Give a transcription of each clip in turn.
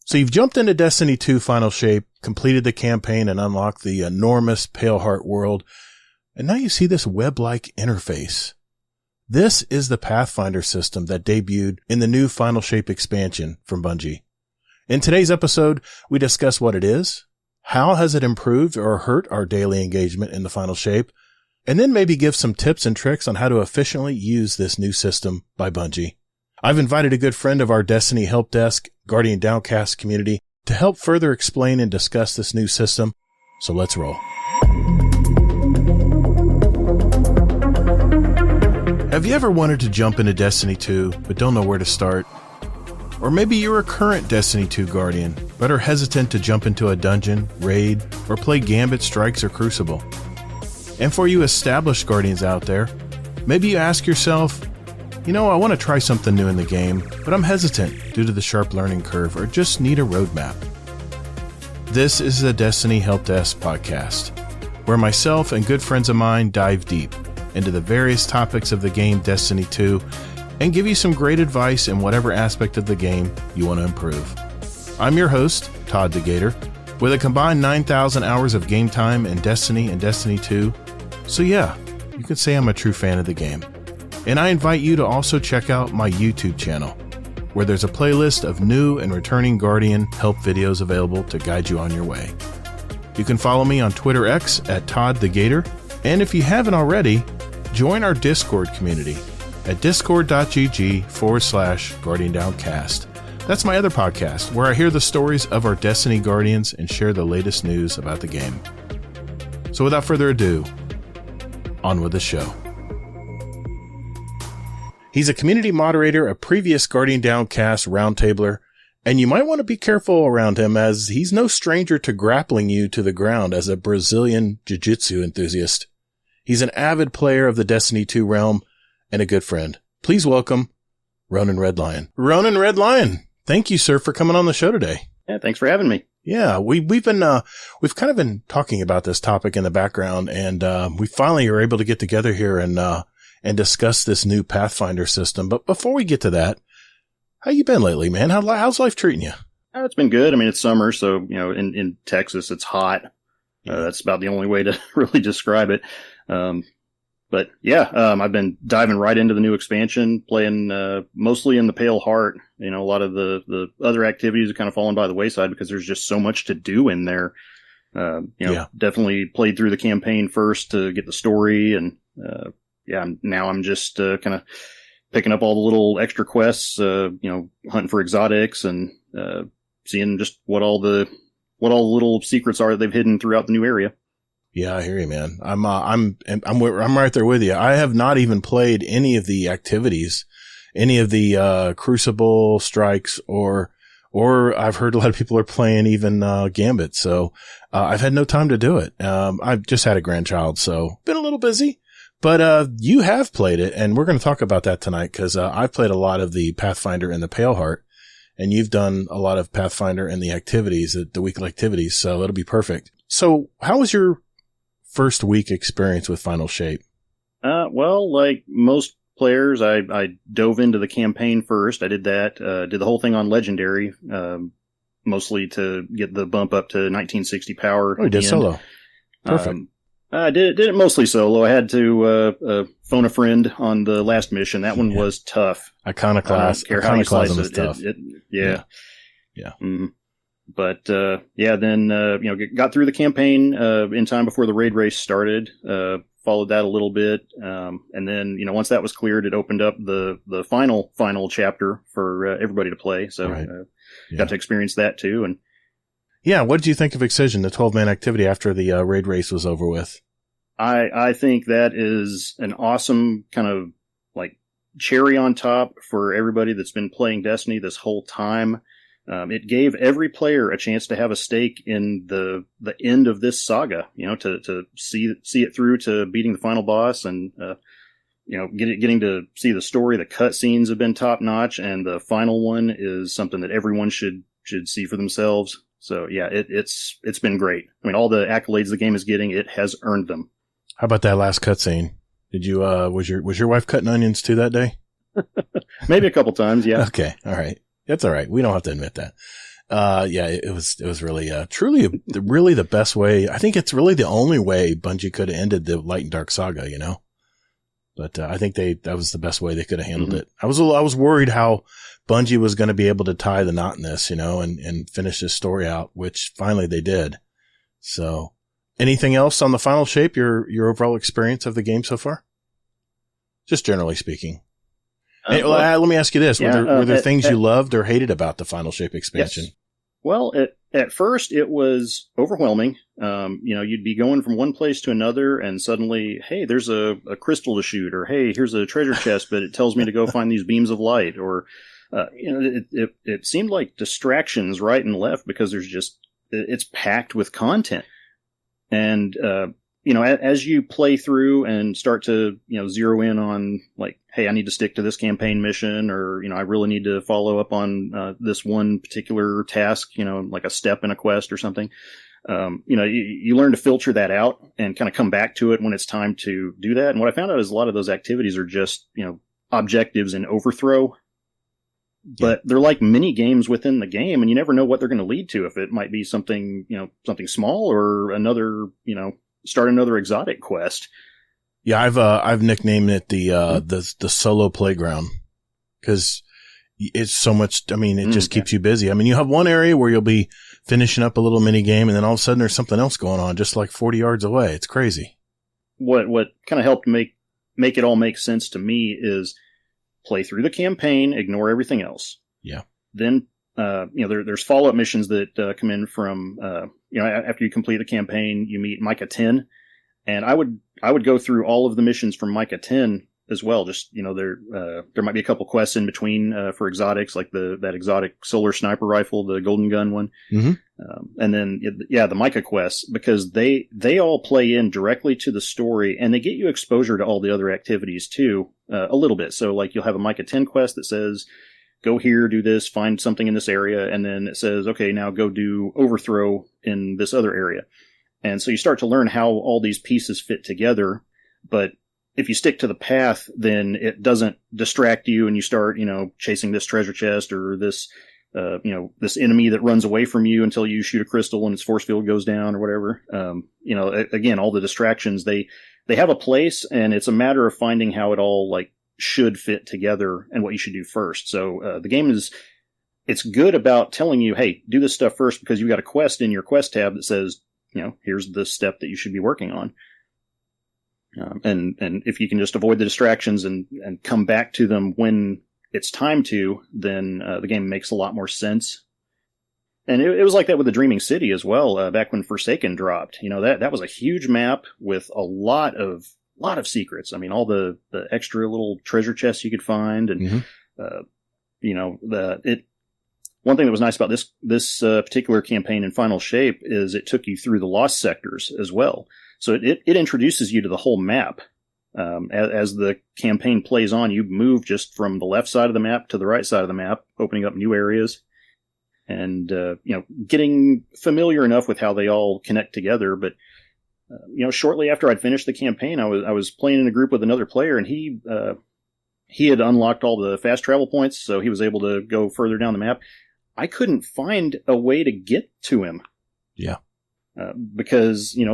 So you've jumped into Destiny 2 Final Shape, completed the campaign, and unlocked the enormous Paleheart world. And now you see this web-like interface. This is the Pathfinder system that debuted in the new Final Shape expansion from Bungie. In today's episode, we discuss what it is, how has it improved or hurt our daily engagement in the Final Shape, and then maybe give some tips and tricks on how to efficiently use this new system by Bungie. I've invited a good friend of our Destiny Help Desk, Guardian Downcast community, to help further explain and discuss this new system. So let's roll. Have you ever wanted to jump into Destiny 2, but don't know where to start? Or maybe you're a current Destiny 2 Guardian, but are hesitant to jump into a dungeon, raid, or play Gambit, Strikes, or Crucible. And for you established Guardians out there, maybe you ask yourself, I want to try something new in the game, but I'm hesitant due to the sharp learning curve or just need a roadmap. This is the Destiny Help Desk podcast, where myself and good friends of mine dive deep into the various topics of the game Destiny 2 and give you some great advice in whatever aspect of the game you want to improve. I'm your host, ToddtheGatr, with a combined 9,000 hours of game time in Destiny and Destiny 2. So yeah, you could say I'm a true fan of the game. And I invite you to also check out my YouTube channel, where there's a playlist of new and returning Guardian help videos available to guide you on your way. You can follow me on Twitter X at ToddtheGatr, and if you haven't already, join our Discord community at discord.gg/Guardian Downcast. That's my other podcast, where I hear the stories of our Destiny Guardians and share the latest news about the game. So without further ado, on with the show. He's a community moderator, a previous Guardian Downcast roundtabler, and you might want to be careful around him as he's no stranger to grappling you to the ground as a Brazilian jiu-jitsu enthusiast. He's an avid player of the Destiny 2 realm and a good friend. Please welcome RoninRedLion. RoninRedLion, thank you, sir, for coming on the show today. Yeah, thanks for having me. Yeah, we've kind of been talking about this topic in the background, and we finally are able to get together here and discuss this new Pathfinder system. But before we get to that, how you been lately, man? How's life treating you? Oh, it's been good. I mean, it's summer, so, in Texas, it's hot. That's about the only way to really describe it. But yeah, I've been diving right into the new expansion, playing, mostly in the Paleheart. A lot of the other activities have kind of fallen by the wayside because there's just so much to do in there. Definitely played through the campaign first to get the story, and, now I'm just kind of picking up all the little extra quests, hunting for exotics and seeing just what all the little secrets are that they've hidden throughout the new area. Yeah, I hear you, man. I'm right there with you. I have not even played any of the activities, any of the Crucible, Strikes, or I've heard a lot of people are playing even Gambit. So I've had no time to do it. I've just had a grandchild, so been a little busy. But you have played it, and we're going to talk about that tonight because I've played a lot of the Pathfinder and the Paleheart, and you've done a lot of Pathfinder and the activities, the weekly activities, so it'll be perfect. So how was your first week experience with Final Shape? Well, like most players, I dove into the campaign first. I did that, did the whole thing on Legendary, mostly to get the bump up to 1960 power. Oh, you did solo. Perfect. I did it mostly solo. I had to phone a friend on the last mission. That one was tough. Iconoclasm is tough. Yeah. Mm-hmm. But then got through the campaign in time before the raid race started. Followed that a little bit, and then once that was cleared, it opened up the final chapter for everybody to play. So got to experience that too. And yeah, what did you think of Excision, the 12-man activity after the raid race was over with? I think that is an awesome kind of like cherry on top for everybody that's been playing Destiny this whole time. It gave every player a chance to have a stake in the end of this saga, to see it through to beating the final boss, and getting to see the story. The cutscenes have been top notch, and the final one is something that everyone should see for themselves. So yeah, it's been great. I mean, all the accolades the game is getting, it has earned them. How about that last cutscene? Did you was your wife cutting onions too that day? Maybe a couple times, yeah. Okay, all right. That's all right. We don't have to admit that. Yeah, it was really, truly, really the best way. I think it's really the only way Bungie could have ended the Light and Dark saga, you know? But, I think that was the best way they could have handled it. I was worried how Bungie was going to be able to tie the knot in this, you know, and finish this story out, which finally they did. So anything else on the final shape, your overall experience of the game so far? Just generally speaking. Let me ask you this. Were there things you loved or hated about the Final Shape expansion? Yes. Well, at first it was overwhelming. You'd be going from one place to another and suddenly, hey, there's a crystal to shoot, or hey, here's a treasure chest, but it tells me to go find these beams of light, or, it seemed like distractions right and left because it's packed with content. And, as you play through and start to, zero in on like, hey, I need to stick to this campaign mission, or, I really need to follow up on this one particular task, like a step in a quest or something. You learn to filter that out and kind of come back to it when it's time to do that. And what I found out is a lot of those activities are just, objectives in overthrow, but they're like mini games within the game, and you never know what they're going to lead to. If it might be something, something small, or another, start another exotic quest. Yeah, I've nicknamed it the solo playground, because it's so much. I mean, it just keeps you busy. I mean, you have one area where you'll be finishing up a little mini game, and then all of a sudden there's something else going on just like 40 yards away. It's crazy. What kind of helped make it all make sense to me is play through the campaign, ignore everything else. Yeah. Then, there's follow-up missions that come in from, after you complete the campaign, you meet Micah 10. And I would go through all of the missions from Micah 10 as well. Just, there might be a couple quests in between, for exotics, like that exotic solar sniper rifle, the golden gun one. Mm-hmm. And then, the Micah quests, because they all play in directly to the story, and they get you exposure to all the other activities too, a little bit. So like you'll have a Micah 10 quest that says, go here, do this, find something in this area, and then it says, okay, now go do overthrow in this other area. And so you start to learn how all these pieces fit together, but if you stick to the path, then it doesn't distract you, and you start, chasing this treasure chest or this, this enemy that runs away from you until you shoot a crystal and its force field goes down or whatever. Again, all the distractions, they have a place, and it's a matter of finding how it all like should fit together and what you should do first. So, the game it's good about telling you, hey, do this stuff first, because you've got a quest in your quest tab that says, here's the step that you should be working on. And if you can just avoid the distractions and come back to them when it's time to, then the game makes a lot more sense. And it was like that with the Dreaming City as well, back when Forsaken dropped. That was a huge map with a lot of secrets. I mean, all the extra little treasure chests you could find, and one thing that was nice about this particular campaign in Final Shape is it took you through the lost sectors as well. So it introduces you to the whole map. As the campaign plays on, you move just from the left side of the map to the right side of the map, opening up new areas, and getting familiar enough with how they all connect together. But shortly after I'd finished the campaign, I was playing in a group with another player, and he had unlocked all the fast travel points, so he was able to go further down the map. I couldn't find a way to get to him. Yeah. Because, you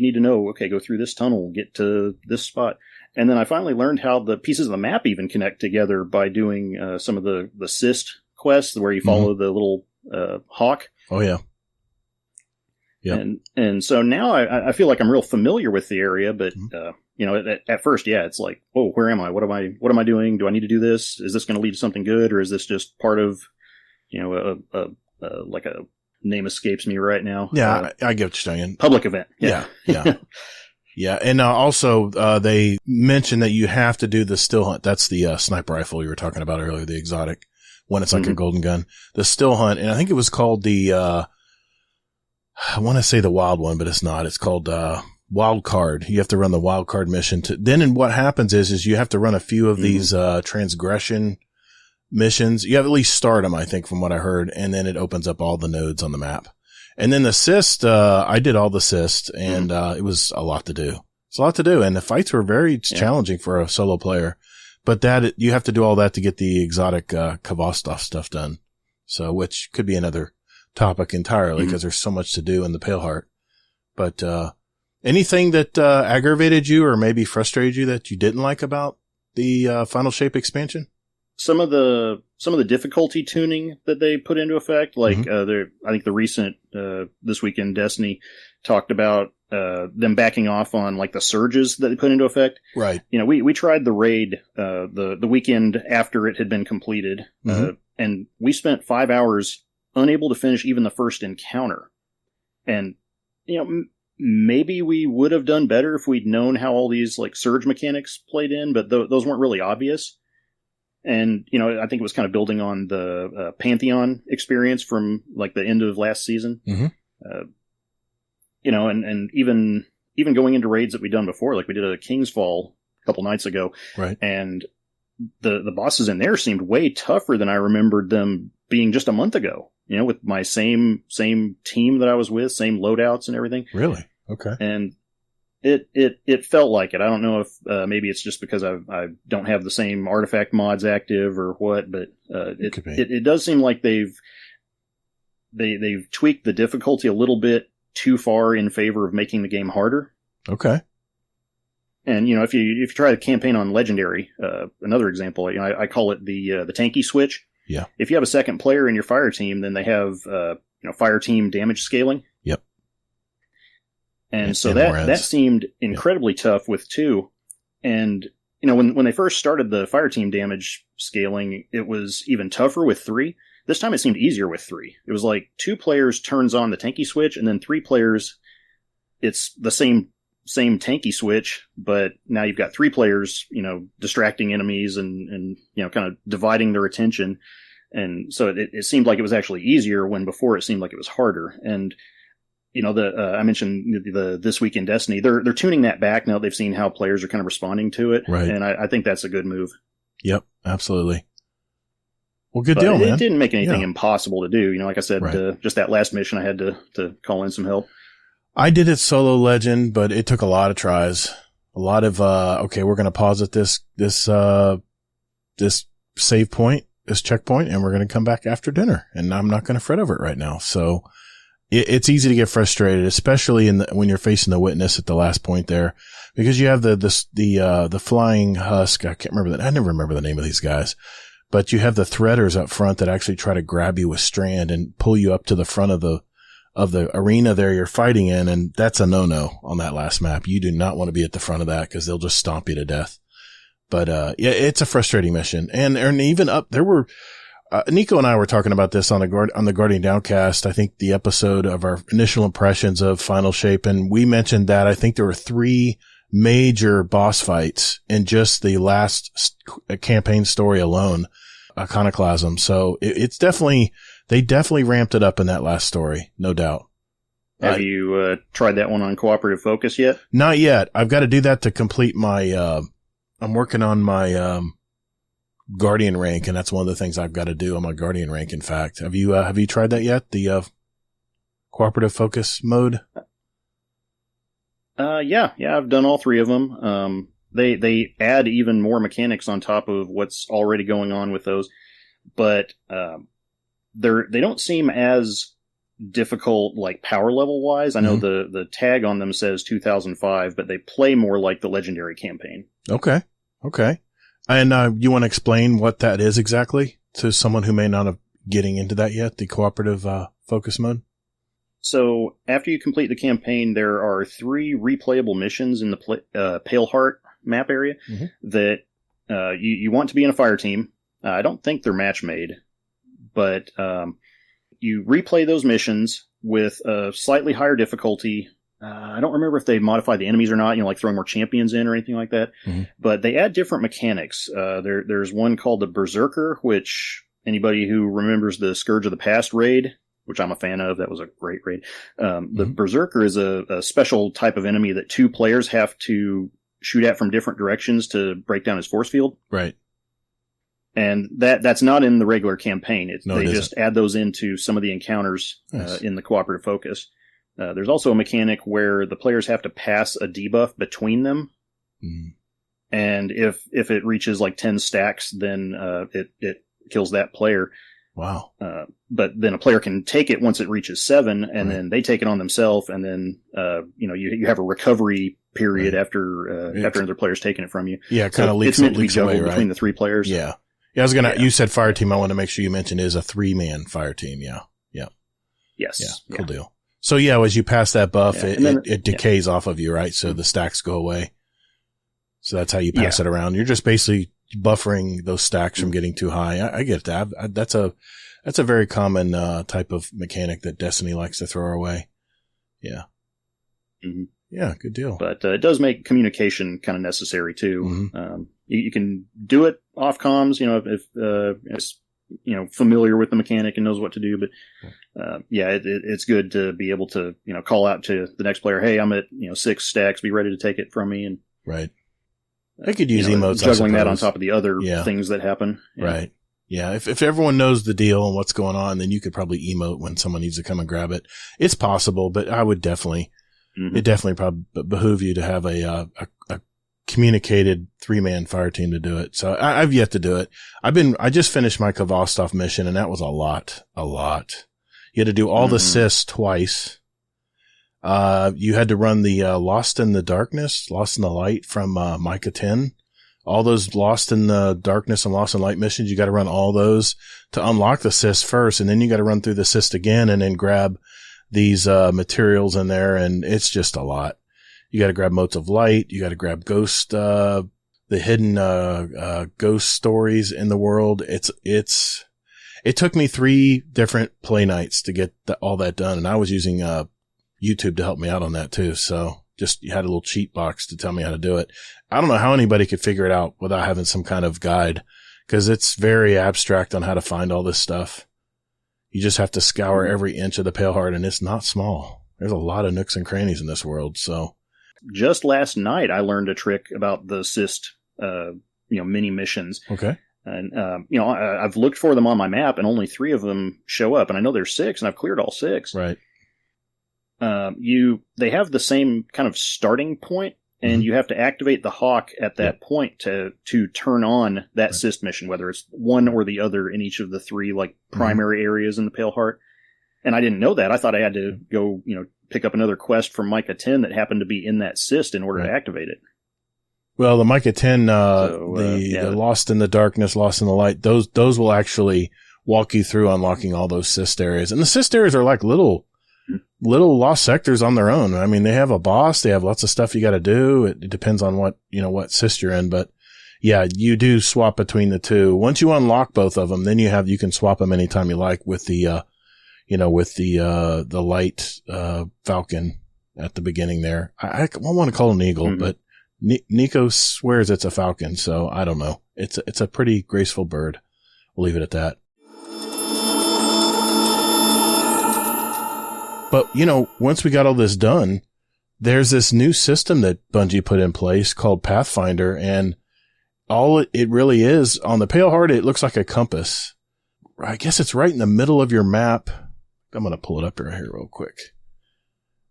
need to know, okay, go through this tunnel, get to this spot. And then I finally learned how the pieces of the map even connect together by doing some of the cyst quests where you follow the little hawk. Oh, yeah. Yeah. And so now I feel like I'm real familiar with the area, but, at first, it's like, oh, where am I? What am I doing? Do I need to do this? Is this going to lead to something good? Or is this just part of, like a name escapes me right now. Yeah, I get what you're saying. Public event. Yeah. Yeah. And also, they mentioned that you have to do the still hunt. That's the sniper rifle you were talking about earlier, the exotic one. It's like a golden gun. The still hunt, and I think it was called the, I want to say the wild one, but it's not. It's called wild card. You have to run the wild card mission. Then what happens is you have to run a few of these transgression missions. You have at least start them, I think, from what I heard, and then it opens up all the nodes on the map. And then the cyst, I did all the cyst, and it was a lot to do. It's a lot to do, and the fights were very challenging for a solo player. But you have to do all that to get the exotic Kvostov stuff done. So, which could be another topic entirely because there's so much to do in the Paleheart. But anything that aggravated you or maybe frustrated you that you didn't like about the Final Shape expansion? Some of the difficulty tuning that they put into effect, like I think the recent This Week in Destiny talked about them backing off on like the surges that they put into effect. Right. We tried the raid the weekend after it had been completed, and we spent 5 hours unable to finish even the first encounter. And maybe we would have done better if we'd known how all these like surge mechanics played in, but those weren't really obvious. And, I think it was kind of building on the Pantheon experience from like the end of last season. And even going into raids that we'd done before, like we did a King's Fall a couple nights ago. Right. And the bosses in there seemed way tougher than I remembered them being just a month ago, with my same team that I was with, same loadouts and everything. Really? Okay. And it felt like it. I don't know if maybe it's just because I don't have the same artifact mods active or what, but it does seem like they've tweaked the difficulty a little bit too far in favor of making the game harder. Okay. And if you try the campaign on Legendary, another example, I call it the tanky switch. Yeah. If you have a second player in your fire team, then they have fire team damage scaling. Yep. And so that seemed incredibly tough with 2. And, when they first started the fire team damage scaling, it was even tougher with 3. This time it seemed easier with 3. It was like 2 players turns on the tanky switch, and then 3 players, it's the same tanky switch, but now you've got 3 players, distracting enemies and kind of dividing their attention. And so it seemed like it was actually easier when before it seemed like it was harder. And I mentioned the This Week in Destiny. They're tuning that back now. They've seen how players are kind of responding to it, right? And I think that's a good move. Yep, absolutely. Well, good deal, man. It didn't make anything impossible to do. Like I said, just that last mission, I had to call in some help. I did it solo legend, but it took a lot of tries. A lot of okay, we're going to pause at this save point, this checkpoint, and we're going to come back after dinner. And I'm not going to fret over it right now. So. It's easy to get frustrated, especially when you're facing the witness at the last point there, because you have the flying husk. I can't remember that. I never remember the name of these guys, but you have the threaders up front that actually try to grab you with strand and pull you up to the front of the arena there you're fighting in. And that's a no-no on that last map. You do not want to be at the front of that because they'll just stomp you to death. But, yeah, it's a frustrating mission. And even up there were, Nico and I were talking about this on the Guardian Downcast, I think the episode of our initial impressions of Final Shape. And we mentioned that I think there were 3 major boss fights in just the last campaign story alone, Iconoclasm. So they definitely ramped it up in that last story. No doubt. Have you tried that one on cooperative focus yet? Not yet. I've got to do that to complete my, I'm working on my, Guardian rank, and that's one of the things I've got to do on my Guardian rank. In fact, have you tried that yet? The cooperative focus mode? Yeah, I've done all 3 of them. They add even more mechanics on top of what's already going on with those, but they don't seem as difficult like power level wise. I know the tag on them says 2005, but they play more like the Legendary campaign. Okay. And you want to explain what that is exactly to someone who may not have getting into that yet, the cooperative focus mode? So after you complete the campaign, there are 3 replayable missions in the Paleheart map area that you want to be in a fire team. I don't think they're match made, but you replay those missions with a slightly higher difficulty. I don't remember if they modify the enemies or not, like throwing more champions in or anything like that. But they add different mechanics. There's one called the Berserker, which anybody who remembers the Scourge of the Past raid, which I'm a fan of, that was a great raid. The Berserker is a special type of enemy that 2 players have to shoot at from different directions to break down his force field. Right. And that's not in the regular campaign. They just add those into some of the encounters in the cooperative focus. There's also a mechanic where the players have to pass a debuff between them. And if it reaches like 10 stacks, then it kills that player. Wow. But then a player can take it once it reaches 7, and then they take it on themselves, and then you have a recovery period after another player's taking it from you. Yeah, it kind of it's meant to be leaks juggled away, right? between the 3 players. Yeah. I was you said fire team. I want to make sure you mentioned is a 3-man fire team. Yeah. Yes. Yeah. Cool deal. So as you pass that buff, it decays off of you, right? So the stacks go away. So that's how you pass it around. You're just basically buffering those stacks from getting too high. I get that. That's a very common type of mechanic that Destiny likes to throw our way. Yeah. Mm-hmm. Yeah, good deal. But it does make communication kind of necessary too. Mm-hmm. You can do it off comms, if it's familiar with the mechanic and knows what to do. But it's good to be able to call out to the next player, hey, I'm at 6 stacks, be ready to take it from me. And right. I could use emotes. Juggling that on top of the other things that happen. Right. Yeah. If everyone knows the deal and what's going on, then you could probably emote when someone needs to come and grab it. It's possible, but I would definitely, it definitely probably behoove you to have a communicated 3-man fire team to do it. So I've yet to do it. I just finished my Kvostov mission, and that was a lot. You had to do all the sys twice. You had to run the Lost in the Light from Micah 10. All those Lost in the Darkness and Lost in Light missions, you got to run all those to unlock the sys first, and then you got to run through the sys again and then grab these materials in there, and it's just a lot. You got to grab Motes of Light. You got to grab Ghost, the hidden ghost stories in the world. It took me 3 different play nights to get all that done, and I was using YouTube to help me out on that too. So just had a little cheat box to tell me how to do it. I don't know how anybody could figure it out without having some kind of guide, because it's very abstract on how to find all this stuff. You just have to scour every inch of the Paleheart, and it's not small. There's a lot of nooks and crannies in this world. So just last night, I learned a trick about the cyst, mini missions. Okay. And, I've looked for them on my map, and only 3 of them show up, and I know there's 6, and I've cleared all 6. Right. They have the same kind of starting point, and you have to activate the hawk at that point to turn on that cyst mission, whether it's one or the other in each of the 3 primary areas in the Paleheart. And I didn't know that. I thought I had to go, pick up another quest from Micah 10 that happened to be in that cyst in order to activate it. Well, the Micah 10, the Lost in the Darkness, Lost in the Light, those will actually walk you through unlocking all those cyst areas. And the cyst areas are like little lost sectors on their own. I mean, they have a boss, they have lots of stuff you got to do. It depends on what cyst you're in, but yeah, you do swap between the 2. Once you unlock both of them, then you can swap them anytime you like with the light, Falcon at the beginning there. I want to call it an eagle, but Nico swears it's a falcon, so I don't know. It's a pretty graceful bird. We'll leave it at that. But, once we got all this done, there's this new system that Bungie put in place called Pathfinder, and all it really is, on the Paleheart, it looks like a compass. I guess it's right in the middle of your map. I'm going to pull it up here real quick.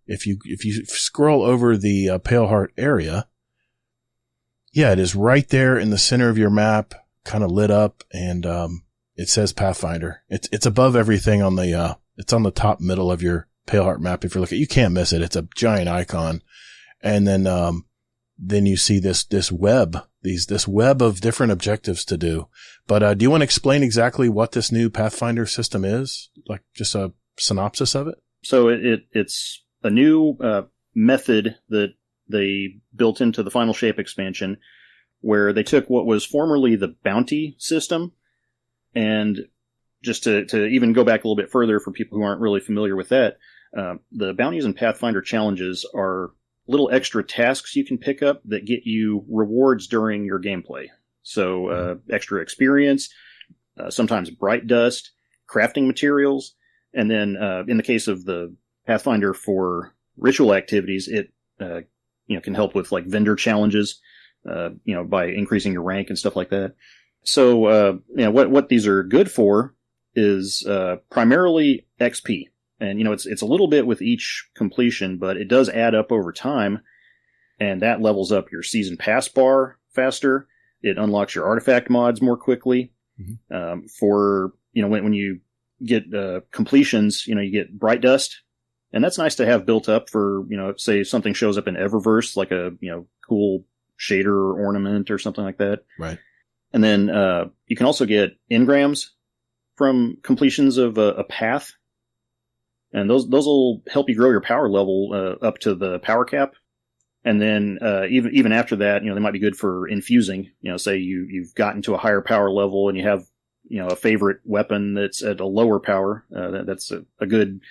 If you scroll over the Paleheart area, yeah, it is right there in the center of your map, kind of lit up, and it says Pathfinder. It's above everything on the it's on the top middle of your Paleheart map. If you're looking, you can't miss it. It's a giant icon, and then you see this web, this web of different objectives to do. But do you want to explain exactly what this new Pathfinder system is? Like just a synopsis of it? So it's a new method that they built into the Final Shape expansion, where they took what was formerly the bounty system, and just to even go back a little bit further for people who aren't really familiar with that, the bounties and Pathfinder challenges are little extra tasks you can pick up that get you rewards during your gameplay. So extra experience, sometimes bright dust, crafting materials, and then in the case of the Pathfinder for ritual activities, it can help with like vendor challenges, by increasing your rank and stuff like that. So what these are good for is primarily XP. And, it's a little bit with each completion, but it does add up over time, and that levels up your season pass bar faster. It unlocks your artifact mods more quickly. For, when you get completions, you get bright dust, and that's nice to have built up for, say something shows up in Eververse, like a, cool shader or ornament or something like that. Right. And then you can also get engrams from completions of a path. And those will help you grow your power level up to the power cap. And then even after that, they might be good for infusing. Say you've gotten to a higher power level and you have a favorite weapon that's at a lower power. That's a good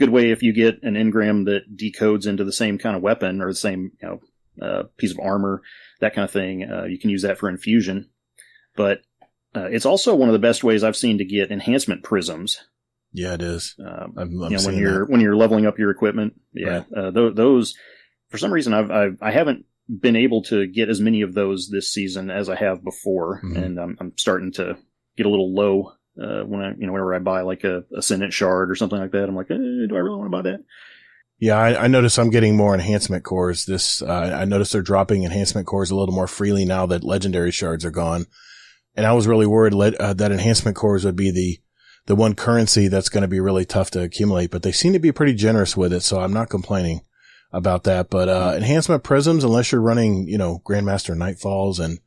way if you get an engram that decodes into the same kind of weapon or the same piece of armor, that kind of thing. You can use that for infusion. But it's also one of the best ways I've seen to get enhancement prisms. Yeah, it is. When you're leveling up your equipment, yeah, right. Those for some reason I haven't been able to get as many of those this season as I have before, and I'm starting to get a little low whenever I buy like a Ascendant Shard or something like that. I'm like, do I really want to buy that? Yeah, I notice I'm getting more enhancement cores. I notice they're dropping enhancement cores a little more freely now that legendary shards are gone, and I was really worried that enhancement cores would be the one currency that's going to be really tough to accumulate, but they seem to be pretty generous with it, so I'm not complaining about that. But enhancement prisms, unless you're running, Grandmaster Nightfalls and,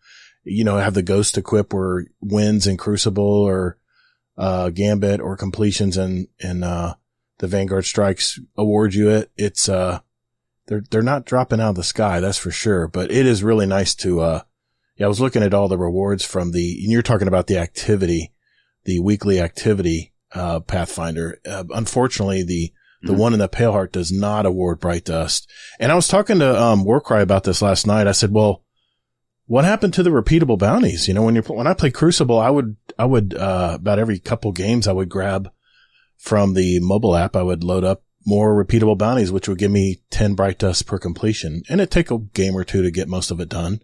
have the Ghost equip or wins in Crucible or Gambit or completions and the Vanguard Strikes award you it's they're not dropping out of the sky, that's for sure. But it is really nice to I was looking at all the rewards and you're talking about the activity, the weekly activity, Pathfinder. Unfortunately, the one in the Paleheart does not award Bright Dust. And I was talking to, Warcry about this last night. I said, well, what happened to the repeatable bounties? When I play Crucible, I would, about every couple games, I would grab from the mobile app, I would load up more repeatable bounties, which would give me 10 Bright Dust per completion. And it'd take a game or two to get most of it done.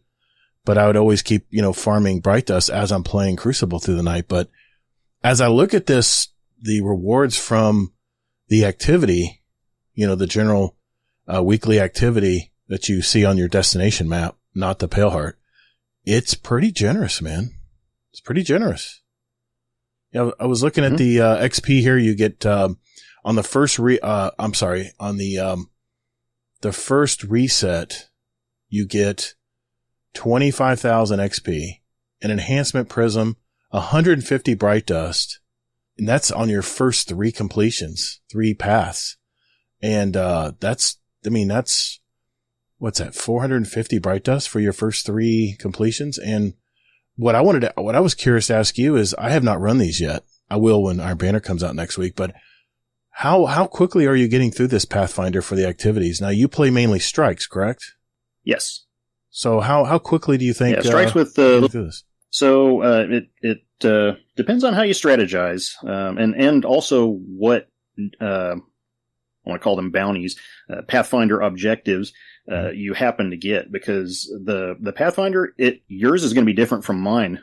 But I would always keep, farming Bright Dust as I'm playing Crucible through the night. But as I look at this, the rewards from the activity, the general weekly activity that you see on your destination map, not the Paleheart, it's pretty generous, man. It's pretty generous. I was looking at the XP here. You get on the first the first reset, you get 25,000 XP, an enhancement prism, 150 Bright Dust, and that's on your first 3 completions, 3 paths. And, that's, what's that? 450 Bright Dust for your first 3 completions. And what I was curious to ask you is, I have not run these yet. I will when Iron Banner comes out next week, but how quickly are you getting through this Pathfinder for the activities? Now you play mainly strikes, correct? Yes. So how quickly do you think, strikes with this? So, it depends on how you strategize, and also what, I want to call them bounties, Pathfinder objectives, you happen to get, because the Pathfinder, yours is going to be different from mine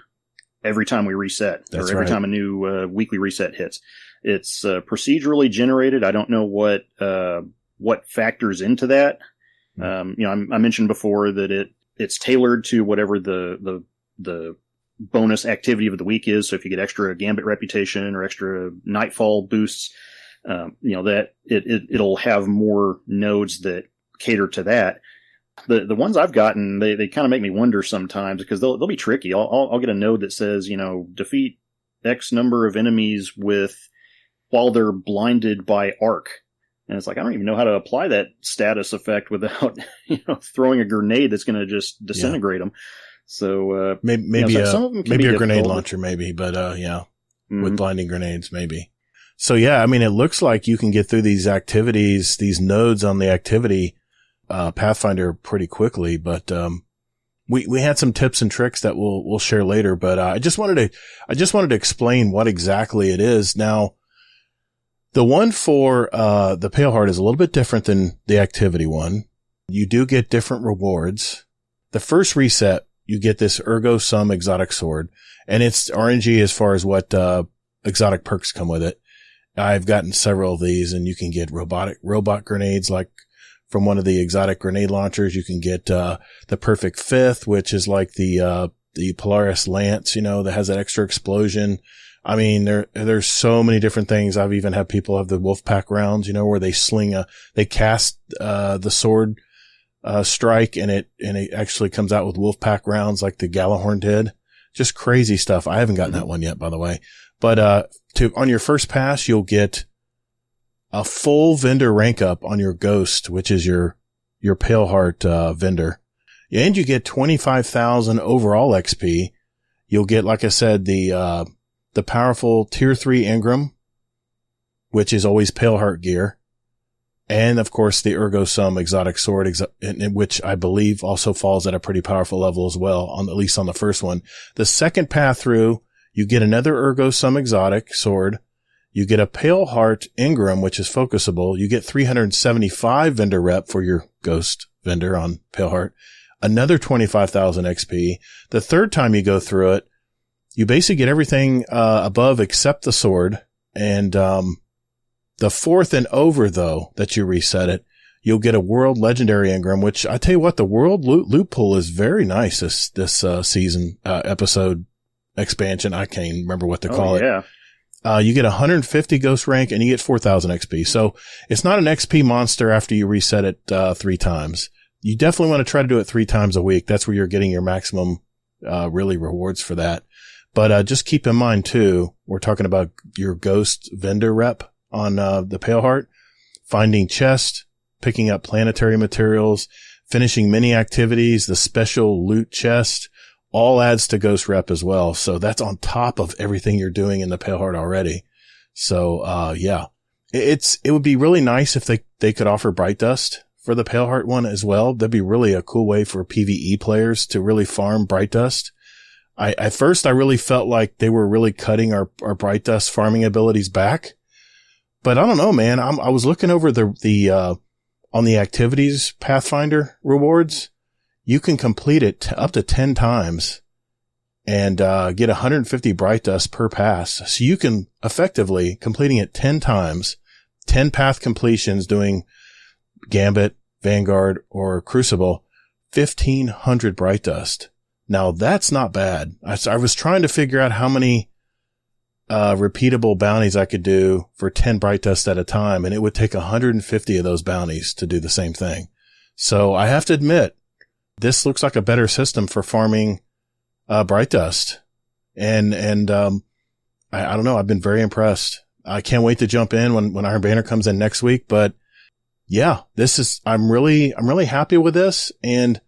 every time we reset, That's or every right. time a new, weekly reset hits. It's, procedurally generated. I don't know what factors into that. I mentioned before that it's tailored to whatever the bonus activity of the week is. So if you get extra Gambit reputation or extra Nightfall boosts, that it'll have more nodes that cater to that. The ones I've gotten, they kind of make me wonder sometimes, because they'll be tricky. I'll get a node that says, defeat X number of enemies while they're blinded by arc. And it's like, I don't even know how to apply that status effect without, throwing a grenade that's going to just disintegrate them. So, maybe some of them can be a grenade difficult. launcher, maybe, but, with blinding grenades, maybe. So yeah, it looks like you can get through these activities, these nodes on the activity, Pathfinder pretty quickly, but, we had some tips and tricks that we'll share later, but, I just wanted to explain what exactly it is. Now, the one for, the Paleheart is a little bit different than the activity one. You do get different rewards. The first reset, you get this Ergo Sum exotic sword, and it's RNG as far as what, exotic perks come with it. I've gotten several of these, and you can get robot grenades, like from one of the exotic grenade launchers. You can get, the Perfect Fifth, which is like the Polaris Lance, that has that extra explosion. I mean, there's so many different things. I've even had people have the wolf pack rounds, where they they cast, the sword, strike and it actually comes out with wolf pack rounds like the Galahorn did. Just crazy stuff. I haven't gotten that one yet, by the way. But, on your first pass, you'll get a full vendor rank up on your ghost, which is your Paleheart, vendor. And you get 25,000 overall XP. You'll get, like I said, the powerful tier 3 Ingram, which is always Paleheart gear. And of course the Ergo Sum exotic sword, which I believe also falls at a pretty powerful level as well, at least on the first one. The second path through, you get another Ergo Sum exotic sword. You get a Paleheart Ingram, which is focusable. You get 375 vendor rep for your ghost vendor on Paleheart. Another 25,000 XP. The third time you go through it, you basically get everything, above except the sword. And, the fourth and over, though, that you reset it, you'll get a World Legendary Ingram, which I tell you what, the World loot pool is very nice this season, episode expansion. I can't even remember what to call it. You get 150 ghost rank and you get 4,000 XP. So it's not an XP monster after you reset it, 3 times. You definitely want to try to do it 3 times a week. That's where you're getting your maximum, really rewards for that. But, just keep in mind too, we're talking about your ghost vendor rep on, the Paleheart, finding chest, picking up planetary materials, finishing mini activities, the special loot chest, all adds to ghost rep as well. So that's on top of everything you're doing in the Paleheart already. So, yeah, it would be really nice if they could offer Bright Dust for the Paleheart one as well. That'd be really a cool way for PvE players to really farm Bright Dust. At first I really felt like they were really cutting our Bright Dust farming abilities back. But I don't know, man. I was looking over the on the activities Pathfinder rewards. You can complete it up to 10 times and, get 150 Bright Dust per pass. So you can effectively completing it 10 times, 10 path completions doing Gambit, Vanguard, or Crucible, 1,500 Bright Dust. Now that's not bad. I was trying to figure out how many repeatable bounties I could do for 10 Bright Dust at a time, and it would take 150 of those bounties to do the same thing. So I have to admit, this looks like a better system for farming Bright Dust. And I don't know, I've been very impressed. I can't wait to jump in when Iron Banner comes in next week, but yeah, I'm really happy with this, and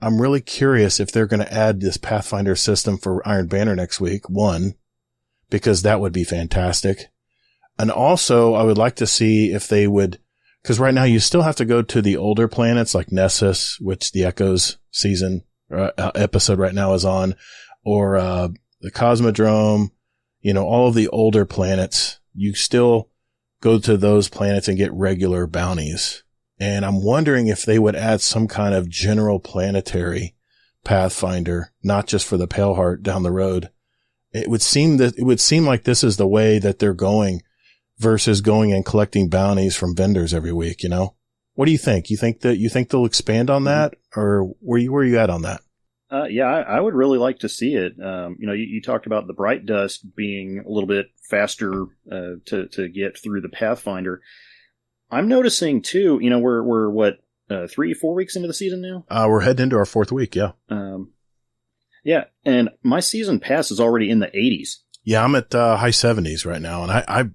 I'm really curious if they're going to add this Pathfinder system for Iron Banner next week. One, because that would be fantastic. And also I would like to see if they would, because right now you still have to go to the older planets like Nessus, which the Echoes season episode right now is on, or the Cosmodrome, all of the older planets. You still go to those planets and get regular bounties. And I'm wondering if they would add some kind of general planetary Pathfinder, not just for the Paleheart down the road. It would seem like this is the way that they're going versus going and collecting bounties from vendors every week, What do you think? You think they'll expand on that, or where are you at on that? Yeah, I would really like to see it. You talked about the Bright Dust being a little bit faster to get through the Pathfinder. I'm noticing too. We're what 3-4 weeks into the season now. We're heading into our 4th week. Yeah. Yeah, and my season pass is already in the 80s. Yeah, I'm at high 70s right now, and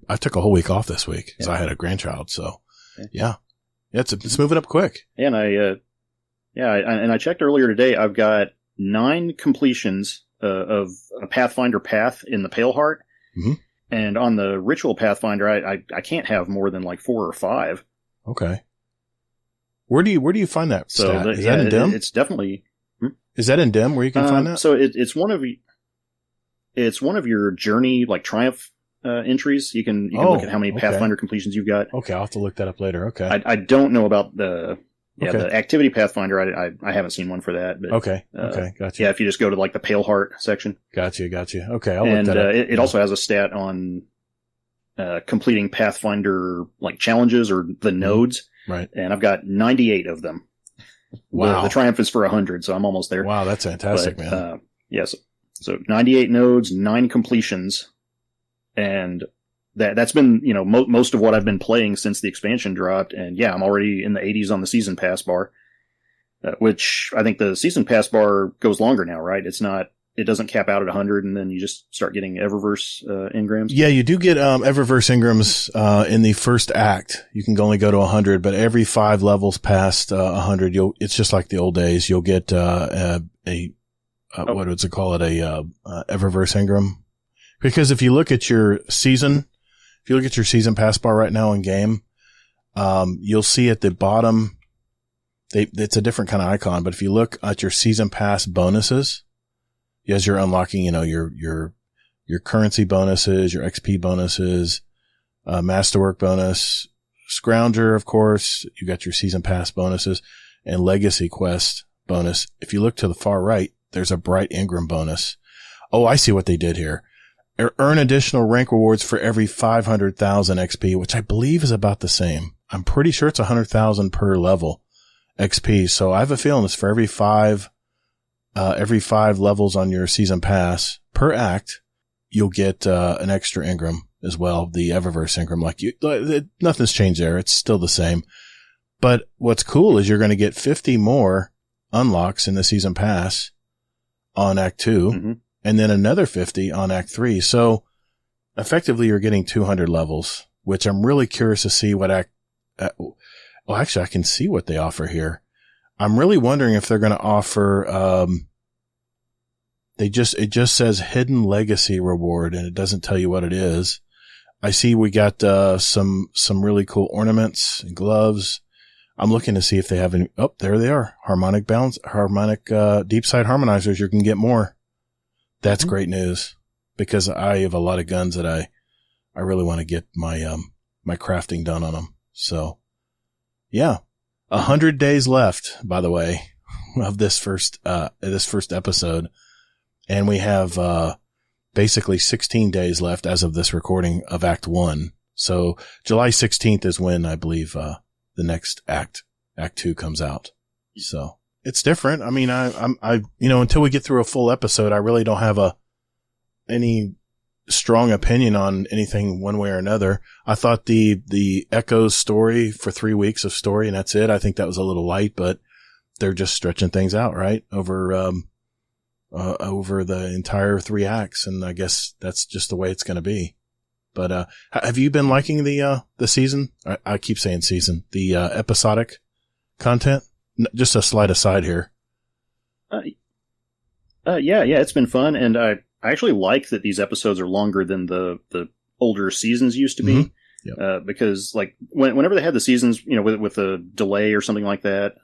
I took a whole week off this week because I had a grandchild. So yeah, it's moving up quick. And I checked earlier today. I've got 9 completions of a Pathfinder path in the Paleheart. Mm-hmm. And on the Ritual Pathfinder, I can't have more than like 4 or 5. Okay. Where do you find that stat? Is that in DIM? It's definitely. Is that in DIM where you can find that? So it's one of your journey, like triumph entries. You can look at how many Pathfinder completions you've got. Okay, I'll have to look that up later. Okay. I don't know about the activity Pathfinder. I haven't seen one for that. But, okay, gotcha. Yeah, if you just go to like the Paleheart section. Gotcha. Okay, I'll look that up. It also has a stat on completing Pathfinder like challenges or the nodes. Right. And I've got 98 of them. Wow. The triumph is for 100, so I'm almost there. Wow, that's fantastic, man. Yes. So 98 nodes, 9 completions. and that's been, most of what I've been playing since the expansion dropped. And yeah, I'm already in the 80s on the season pass bar, which I think the season pass bar goes longer now, right? It doesn't cap out at 100, and then you just start getting Eververse engrams. Yeah, you do get Eververse engrams in the first act. You can only go to 100, but every 5 levels past 100, it's just like the old days. You'll get what would it call it? A Eververse engram. Because if you look at your season pass bar right now in game, you'll see at the bottom, it's a different kind of icon. But if you look at your season pass bonuses, as you're unlocking, your currency bonuses, your XP bonuses, masterwork bonus, Scrounger, of course, you got your season pass bonuses and legacy quest bonus. If you look to the far right, there's a bright engram bonus. Oh, I see what they did here. Earn additional rank rewards for every 500,000 XP, which I believe is about the same. I'm pretty sure it's 100,000 per level XP. So I have a feeling it's for every 5 levels on your season pass per act, you'll get an extra engram as well, the Eververse engram. Nothing's changed there. It's still the same. But what's cool is you're going to get 50 more unlocks in the season pass on Act 2, and then another 50 on Act 3. So effectively, you're getting 200 levels, which I'm really curious to see what actually, I can see what they offer here. I'm really wondering if they're going to offer, it just says hidden legacy reward, and it doesn't tell you what it is. I see we got, some really cool ornaments and gloves. I'm looking to see if they have any. Oh, there they are. Harmonic deep side harmonizers. You can get more. That's great news, because I have a lot of guns that I really want to get my crafting done on them. So yeah. 100 days left, by the way, of this first episode. And we have, basically 16 days left as of this recording of Act 1. So July 16th is when I believe, the next Act 2 comes out. So it's different. I mean, until we get through a full episode, I really don't have any strong opinion on anything one way or another. I thought the Echoes story for 3 weeks of story, and that's it. I think that was a little light, but they're just stretching things out, right? Over the entire 3 acts. And I guess that's just the way it's going to be. But, have you been liking the season? I keep saying season, the episodic content. Just a slight aside here. Yeah, it's been fun. And I actually like that these episodes are longer than the older seasons used to be. Mm-hmm. Yep. Because like whenever they had the seasons, with a delay or something like that,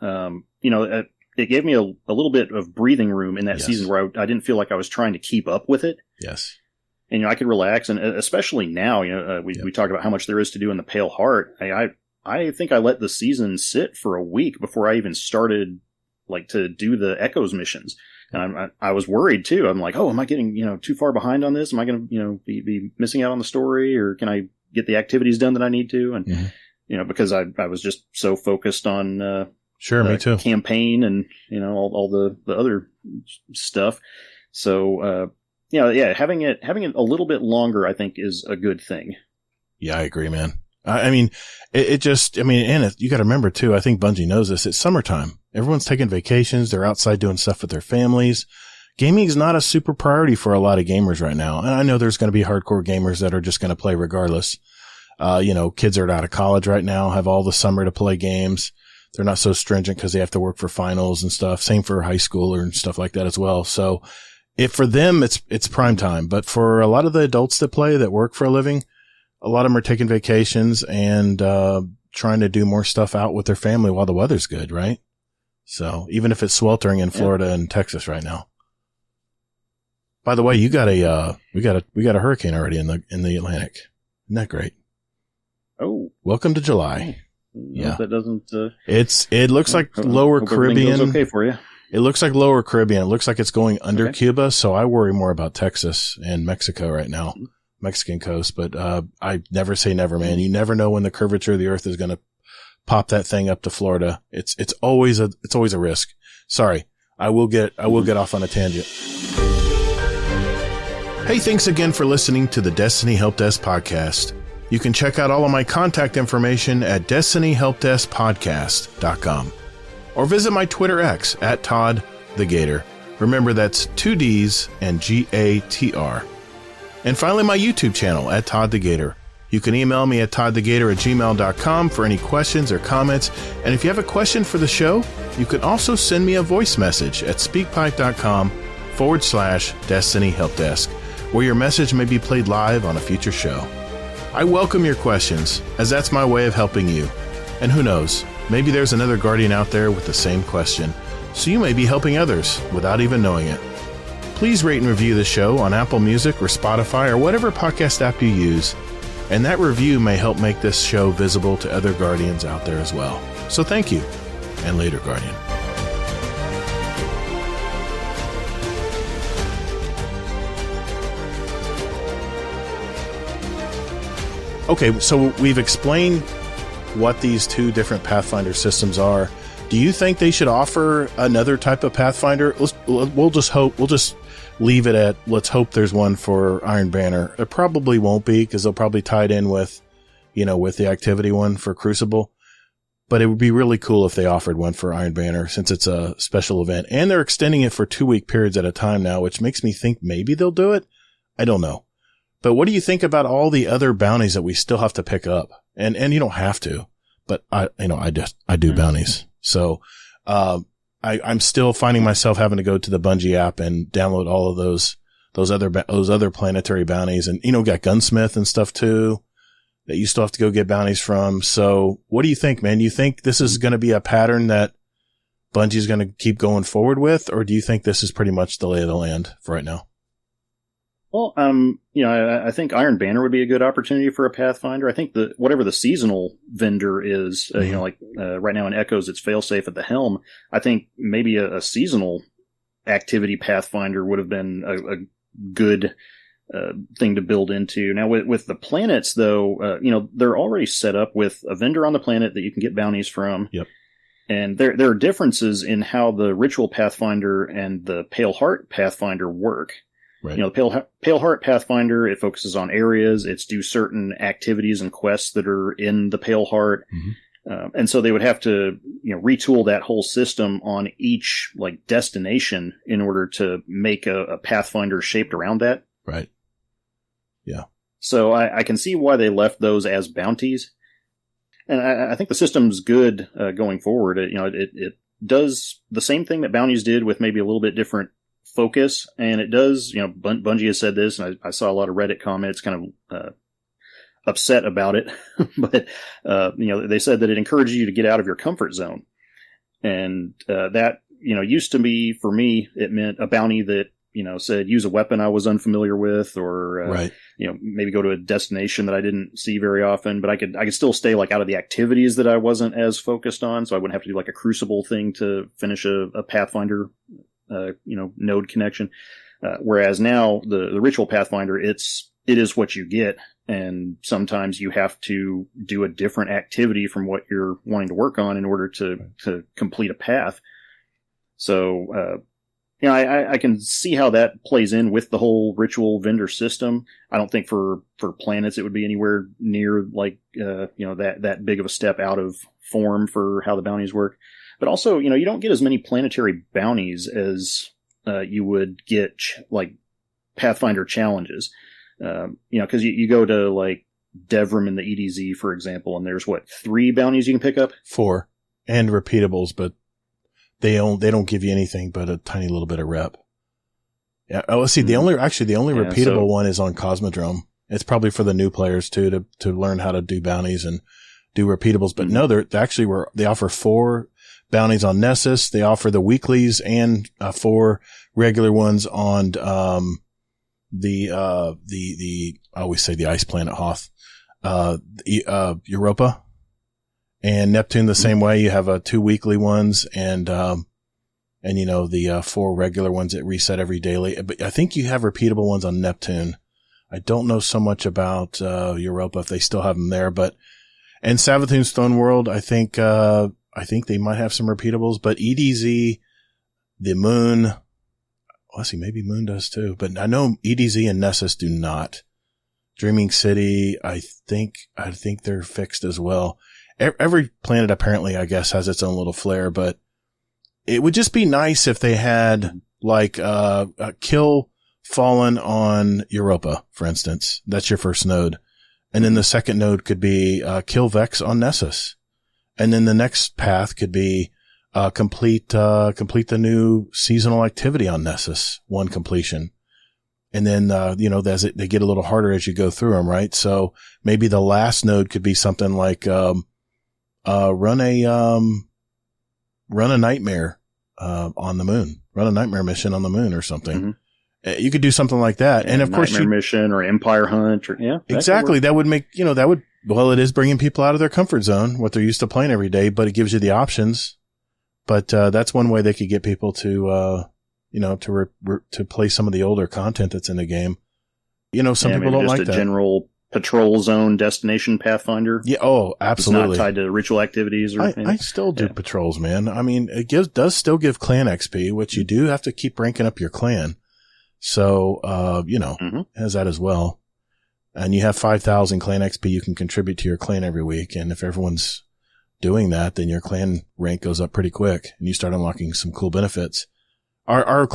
it gave me a little bit of breathing room in that season where I didn't feel like I was trying to keep up with it. Yes. And, I could relax. And especially now, we talk about how much there is to do in the Pale Heart. I think I let the season sit for a week before I even started to do the Echoes missions. And I was worried too. I'm like, oh, am I getting, too far behind on this? Am I going to, be missing out on the story, or can I get the activities done that I need to? And, because I was just so focused on, sure, me too. Campaign and, all the other stuff. So, having it a little bit longer, I think, is a good thing. Yeah, I agree, man. I mean, you got to remember too, I think Bungie knows this. It's summertime. Everyone's taking vacations. They're outside doing stuff with their families. Gaming is not a super priority for a lot of gamers right now. And I know there's going to be hardcore gamers that are just going to play regardless. Kids are out of college right now, have all the summer to play games. They're not so stringent because they have to work for finals and stuff. Same for high school and stuff like that as well. So for them, it's prime time. But for a lot of the adults that play, that work for a living, a lot of them are taking vacations and, trying to do more stuff out with their family while the weather's good, right? So even if it's sweltering in Florida and Texas right now. By the way, we got a hurricane already in the Atlantic. Isn't that great? Oh, welcome to July. Yeah, that doesn't. It looks like lower Caribbean. Goes okay for you. It looks like lower Caribbean. It looks like it's going under Cuba. So I worry more about Texas and Mexico right now, Mexican coast. But I never say never, man. You never know when the curvature of the Earth is going to pop that thing up to Florida. It's always a risk. Sorry, I will get off on a tangent. Hey, thanks again for listening to the Destiny Help Desk podcast. You can check out all of my contact information at destinyhelpdeskpodcast.com or visit my Twitter X at ToddtheGatr. Remember, that's 2 Ds and GATR. And finally, my YouTube channel at ToddtheGatr. You can email me at toddthegatr@gmail.com for any questions or comments. And if you have a question for the show, you can also send me a voice message at speakpipe.com/Destiny Help Desk, where your message may be played live on a future show. I welcome your questions, as that's my way of helping you. And who knows, maybe there's another Guardian out there with the same question, so you may be helping others without even knowing it. Please rate and review the show on Apple Music or Spotify or whatever podcast app you use, and that review may help make this show visible to other Guardians out there as well. So thank you, and later, Guardian. Okay, so we've explained what these two different Pathfinder systems are. Do you think they should offer another type of Pathfinder? We'll just leave it at, let's hope there's one for Iron Banner. It probably won't be, because they'll probably tie it in with, with the activity one for Crucible. But it would be really cool if they offered one for Iron Banner, since it's a special event. And they're extending it for 2-week periods at a time now, which makes me think maybe they'll do it. I don't know. But what do you think about all the other bounties that we still have to pick up? And you don't have to, but I do bounties. So, I'm still finding myself having to go to the Bungie app and download all of those other planetary bounties, and, got Gunsmith and stuff too that you still have to go get bounties from. So what do you think, man? Do you think this is going to be a pattern that Bungie is going to keep going forward with, or do you think this is pretty much the lay of the land for right now? Well, I think Iron Banner would be a good opportunity for a Pathfinder. I think whatever the seasonal vendor is, right now in Echoes, it's Failsafe at the helm. I think maybe a seasonal activity Pathfinder would have been a good thing to build into. Now, with the planets, though, they're already set up with a vendor on the planet that you can get bounties from. Yep. And there are differences in how the Ritual Pathfinder and the Pale Heart Pathfinder work. Right. The Pale Heart Pathfinder, it focuses on areas. It's do certain activities and quests that are in the Pale Heart. Mm-hmm. And so they would have to, retool that whole system on each destination in order to make a Pathfinder shaped around that. Right. Yeah. So I can see why they left those as bounties. And I think the system's good going forward. It does the same thing that bounties did with maybe a little bit different focus, and it does, Bungie has said this, and I saw a lot of Reddit comments kind of upset about it, but they said that it encourages you to get out of your comfort zone, and that used to be, for me, it meant a bounty that said use a weapon I was unfamiliar with, or right. Maybe go to a destination that I didn't see very often, but I could still stay out of the activities that I wasn't as focused on, so I wouldn't have to do a Crucible thing to finish a Pathfinder node connection. Whereas now the Ritual Pathfinder, it is what you get. And sometimes you have to do a different activity from what you're wanting to work on in order to complete a path. So, I can see how that plays in with the whole Ritual vendor system. I don't think for planets it would be anywhere near that big of a step out of form for how the bounties work. But also, you don't get as many planetary bounties as you would get Pathfinder challenges. Because you go to Devrim in the EDZ, for example, and there's 3 bounties you can pick up? 4, and repeatables, but they don't give you anything but a tiny little bit of rep. Yeah. Oh, let's see. The only repeatable one is on Cosmodrome. It's probably for the new players too to learn how to do bounties and do repeatables. But no, they offer 4 bounties on Nessus. They offer the weeklies and 4 regular ones on I always say the ice planet Hoth, Europa, and Neptune the same way. You have 2 weekly ones and the 4 regular ones that reset every daily. But I think you have repeatable ones on Neptune. I don't know so much about Europa if they still have them there, and Savathun's Stone World, I think they might have some repeatables, but EDZ, the Moon, let's see, maybe Moon does too, but I know EDZ and Nessus do not. Dreaming City, I think they're fixed as well. Every planet apparently, I guess, has its own little flair, but it would just be nice if they had like, kill Fallen on Europa, for instance. That's your first node. And then the second node could be, kill Vex on Nessus. And then the next path could be, complete the new seasonal activity on Nessus, one completion. And then, as they get a little harder as you go through them, right? So maybe the last node could be something like, run a nightmare, on the moon, run a nightmare mission on the moon or something. Mm-hmm. You could do something like that. Yeah, and of course, nightmare mission or Empire Hunt or, yeah. Exactly. That would make, well, it is bringing people out of their comfort zone, what they're used to playing every day, but it gives you the options. But, that's one way they could get people to, to play some of the older content that's in the game. Some people don't like that. Just a general patrol zone destination Pathfinder. Yeah. Oh, absolutely. It's not tied to ritual activities or anything. I still do patrols, man. I mean, it does still give clan XP, which you do have to keep ranking up your clan. So, has that as well. And you have 5,000 clan XP you can contribute to your clan every week. And if everyone's doing that, then your clan rank goes up pretty quick and you start unlocking some cool benefits. Our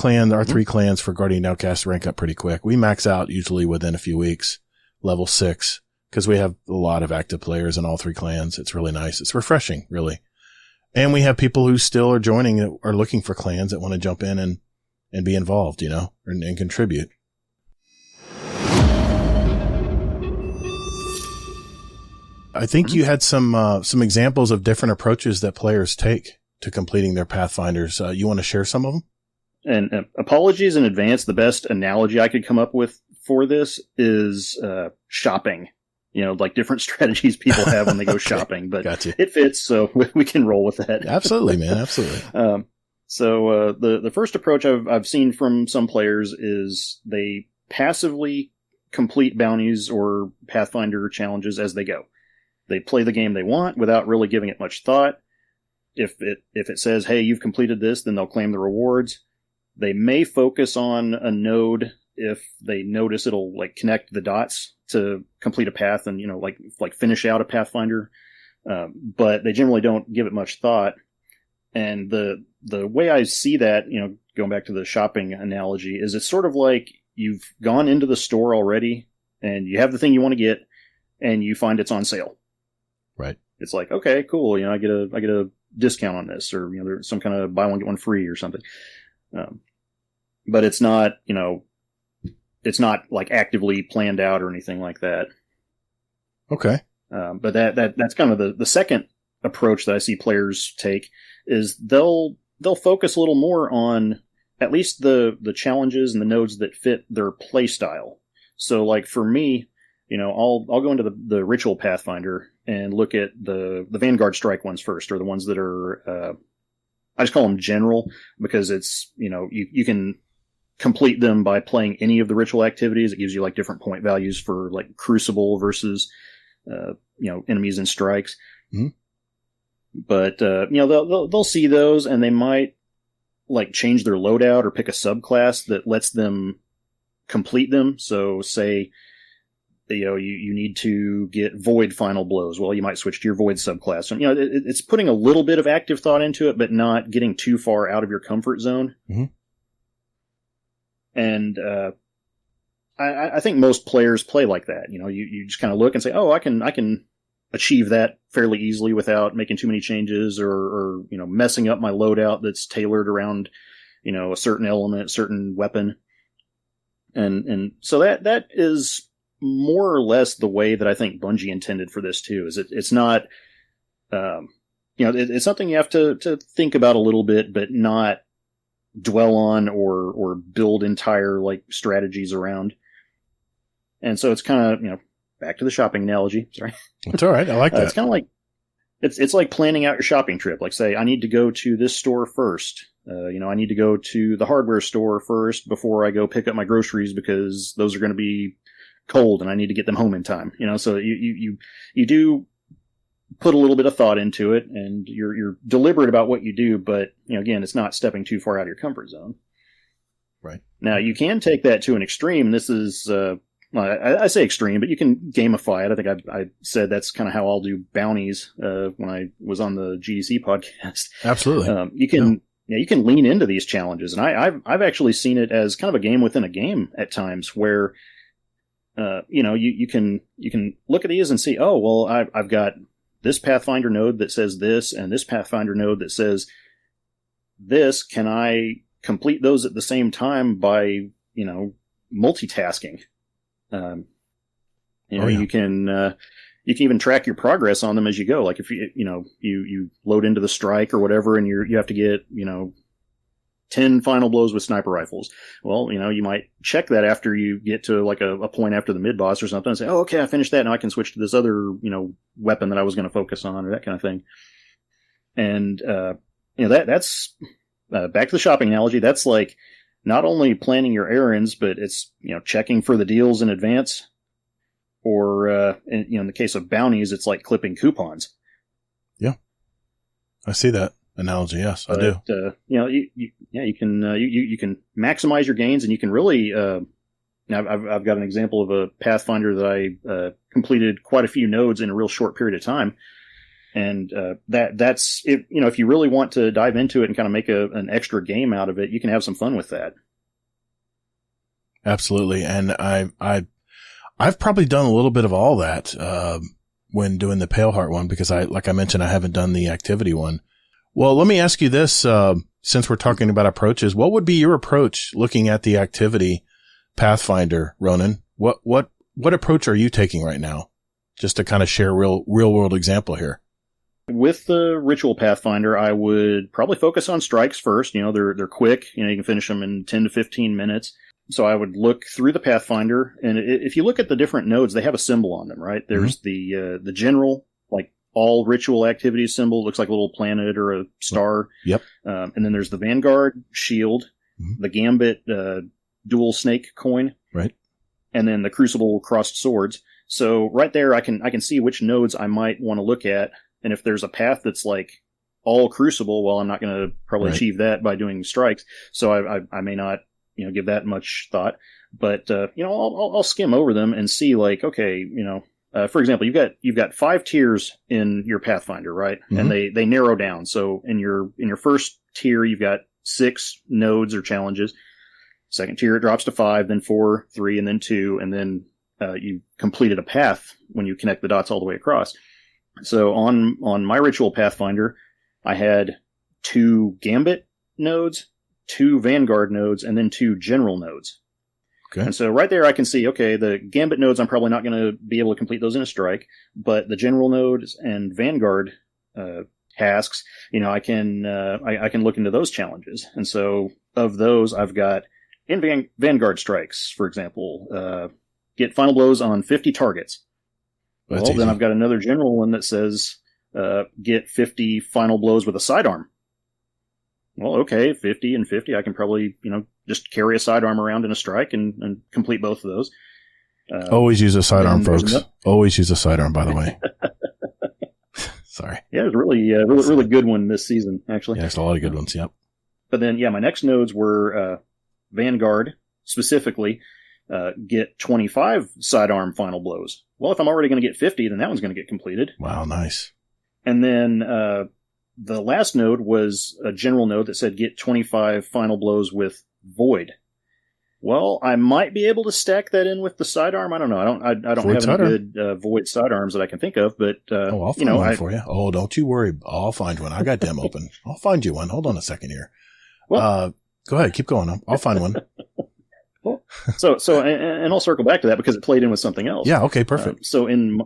three clans for Guardian Outcast rank up pretty quick. We max out usually within a few weeks, level 6, because we have a lot of active players in all three clans. It's really nice. It's refreshing, really. And we have people who still are joining that are looking for clans that want to jump in and be involved, and contribute. I think you had some examples of different approaches that players take to completing their Pathfinders. You want to share some of them? And apologies in advance. The best analogy I could come up with for this is shopping. Like different strategies people have when they go shopping, but gotcha. It fits, so we can roll with that. Absolutely, man. Absolutely. So the first approach I've seen from some players is they passively complete bounties or Pathfinder challenges as they go. They play the game they want without really giving it much thought. If it says, hey, you've completed this, then they'll claim the rewards. They may focus on a node if they notice it'll like connect the dots to complete a path and, like finish out a Pathfinder. But they generally don't give it much thought. And the way I see that, going back to the shopping analogy, is it's sort of like you've gone into the store already and you have the thing you want to get and you find it's on sale. Right. It's like, okay, cool. I get a discount on this, or, there's some kind of buy one, get one free or something. But it's not, it's not like actively planned out or anything like that. Okay. But that's kind of the second approach that I see players take is they'll focus a little more on at least the challenges and the nodes that fit their play style. So like for me, I'll go into the ritual Pathfinder and look at the Vanguard Strike ones first, or the ones that are, I just call them general because it's, you can complete them by playing any of the ritual activities. It gives you like different point values for like Crucible versus, enemies and strikes. Mm-hmm. But, they'll see those and they might like change their loadout or pick a subclass that lets them complete them. So say, you need to get Void Final Blows. Well, you might switch to your Void subclass. And, it's putting a little bit of active thought into it, but not getting too far out of your comfort zone. Mm-hmm. And, I think most players play like that. You just kind of look and say, oh, I can achieve that fairly easily without making too many changes or messing up my loadout that's tailored around, a certain element, certain weapon. And so that is more or less the way that I think Bungie intended for this too. Is it's not, it's something you have to think about a little bit, but not dwell on or build entire like strategies around. And so it's kind of, back to the shopping analogy. Sorry. It's all right. I like that. It's kind of like, it's like planning out your shopping trip. Like say, I need to go to this store first. I need to go to the hardware store first before I go pick up my groceries because those are going to be cold and I need to get them home in time. So you do put a little bit of thought into it and you're deliberate about what you do, but again, it's not stepping too far out of your comfort zone. Right. Now, you can take that to an extreme. This is, I say extreme, but you can gamify it. I think I said that's kind of how I'll do bounties when I was on the GDC podcast. Absolutely. You can lean into these challenges, and I've actually seen it as kind of a game within a game at times, where you can look at these and see, oh well, I've got this Pathfinder node that says this, and this Pathfinder node that says this. Can I complete those at the same time by multitasking? You can even track your progress on them as you go. Like if you load into the strike or whatever, and you have to get 10 final blows with sniper rifles. Well, you might check that after you get to like a point after the mid boss or something, and say, oh, okay, I finished that. Now I can switch to this other weapon that I was going to focus on, or that kind of thing. And that's back to the shopping analogy. That's like not only planning your errands, but it's checking for the deals in advance. Or, in the case of bounties, it's like clipping coupons. Yeah. I see that analogy. Yes, I do. You can maximize your gains, and you can really, I've got an example of a Pathfinder that I, completed quite a few nodes in a real short period of time. And, that's it. If you really want to dive into it and kind of make an extra game out of it, you can have some fun with that. Absolutely. And I've probably done a little bit of all that, when doing the Paleheart one, because like I mentioned, I haven't done the activity one. Well, let me ask you this, since we're talking about approaches, what would be your approach looking at the activity Pathfinder, Ronin? What approach are you taking right now? Just to kind of share a real world example here. With the Ritual Pathfinder, I would probably focus on strikes first. They're quick. You can finish them in 10 to 15 minutes. So I would look through the Pathfinder, and if you look at the different nodes, they have a symbol on them, right? There's the general, like all ritual activities symbol, looks like a little planet or a star. Yep. And then there's the Vanguard shield, the Gambit dual snake coin, right? And then the Crucible crossed swords. So right there, I can see which nodes I might want to look at, and if there's a path that's like all Crucible, well, I'm not going to probably achieve that by doing strikes. So I may not give that much thought, but I'll skim over them and see, like, okay, for example, you've got 5 tiers in your Pathfinder, right? And they narrow down. So in your first tier, you've got 6 nodes or challenges. Second tier, it drops to 5, then 4, 3, and then 2, and then you completed a path when you connect the dots all the way across. So on my Ritual Pathfinder, I had 2 Gambit nodes, 2 Vanguard nodes, and then 2 General nodes. Okay. And so right there I can see, okay, the Gambit nodes, I'm probably not going to be able to complete those in a strike, but the General nodes and Vanguard tasks, I can look into those challenges. And so of those, I've got in Vanguard strikes, for example, get final blows on 50 targets. That's easy. Then I've got another General one that says get 50 final blows with a sidearm. Well, okay, 50 and 50, I can probably, just carry a sidearm around in a strike and complete both of those. Always use a sidearm, folks. Always use a sidearm, by the way. Sorry. Yeah, it was really good one this season, actually. Yeah, there's a lot of good ones, yep. But then, my next nodes were Vanguard, specifically, get 25 sidearm final blows. Well, if I'm already going to get 50, then that one's going to get completed. Wow, nice. And then the last node was a general node that said get 25 final blows with Void. Well, I might be able to stack that in with the sidearm. I don't know. I don't have any good Void sidearms that I can think of, but I'll find one for you. Oh, don't you worry. I'll find one. I got them open. I'll find you one. Hold on a second here. Well, go ahead. Keep going. I'll find one. Well, so I'll circle back to that because it played in with something else. Yeah. Okay. Perfect. So in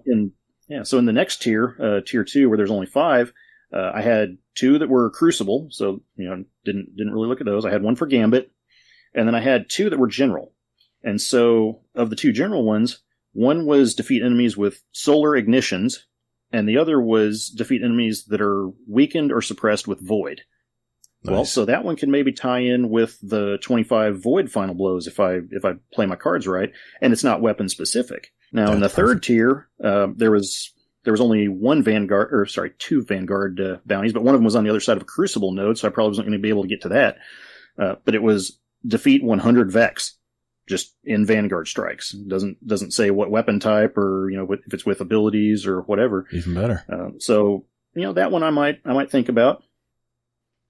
the next tier, tier 2, where there's only 5, I had 2 that were Crucible. So, didn't really look at those. I had 1 for Gambit, and then I had 2 that were General. And so of the 2 General ones, one was defeat enemies with solar ignitions, and the other was defeat enemies that are weakened or suppressed with Void. Nice. Well, so that one can maybe tie in with the 25 Void final blows if I play my cards right, and it's not weapon specific. Now, in the third tier, there was only 2 Vanguard bounties, but one of them was on the other side of a Crucible node, so I probably wasn't going to be able to get to that. But it was defeat 100 Vex just in Vanguard strikes. Doesn't say what weapon type or, if it's with abilities or whatever. Even better. So, that one I might think about.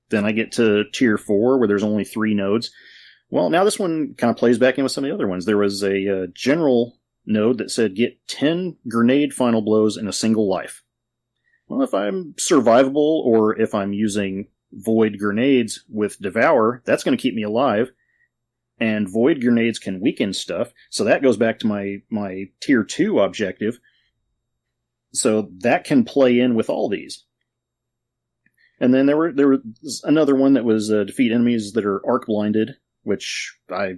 Then I get to tier 4 where there's only 3 nodes. Well, now this one kind of plays back in with some of the other ones. There was a general node that said get 10 grenade final blows in a single life. Well, if I'm survivable or if I'm using void grenades with Devour, that's going to keep me alive. And void grenades can weaken stuff. So that goes back to my tier 2 objective. So that can play in with all these. And then there was another one that was defeat enemies that are arc blinded, which I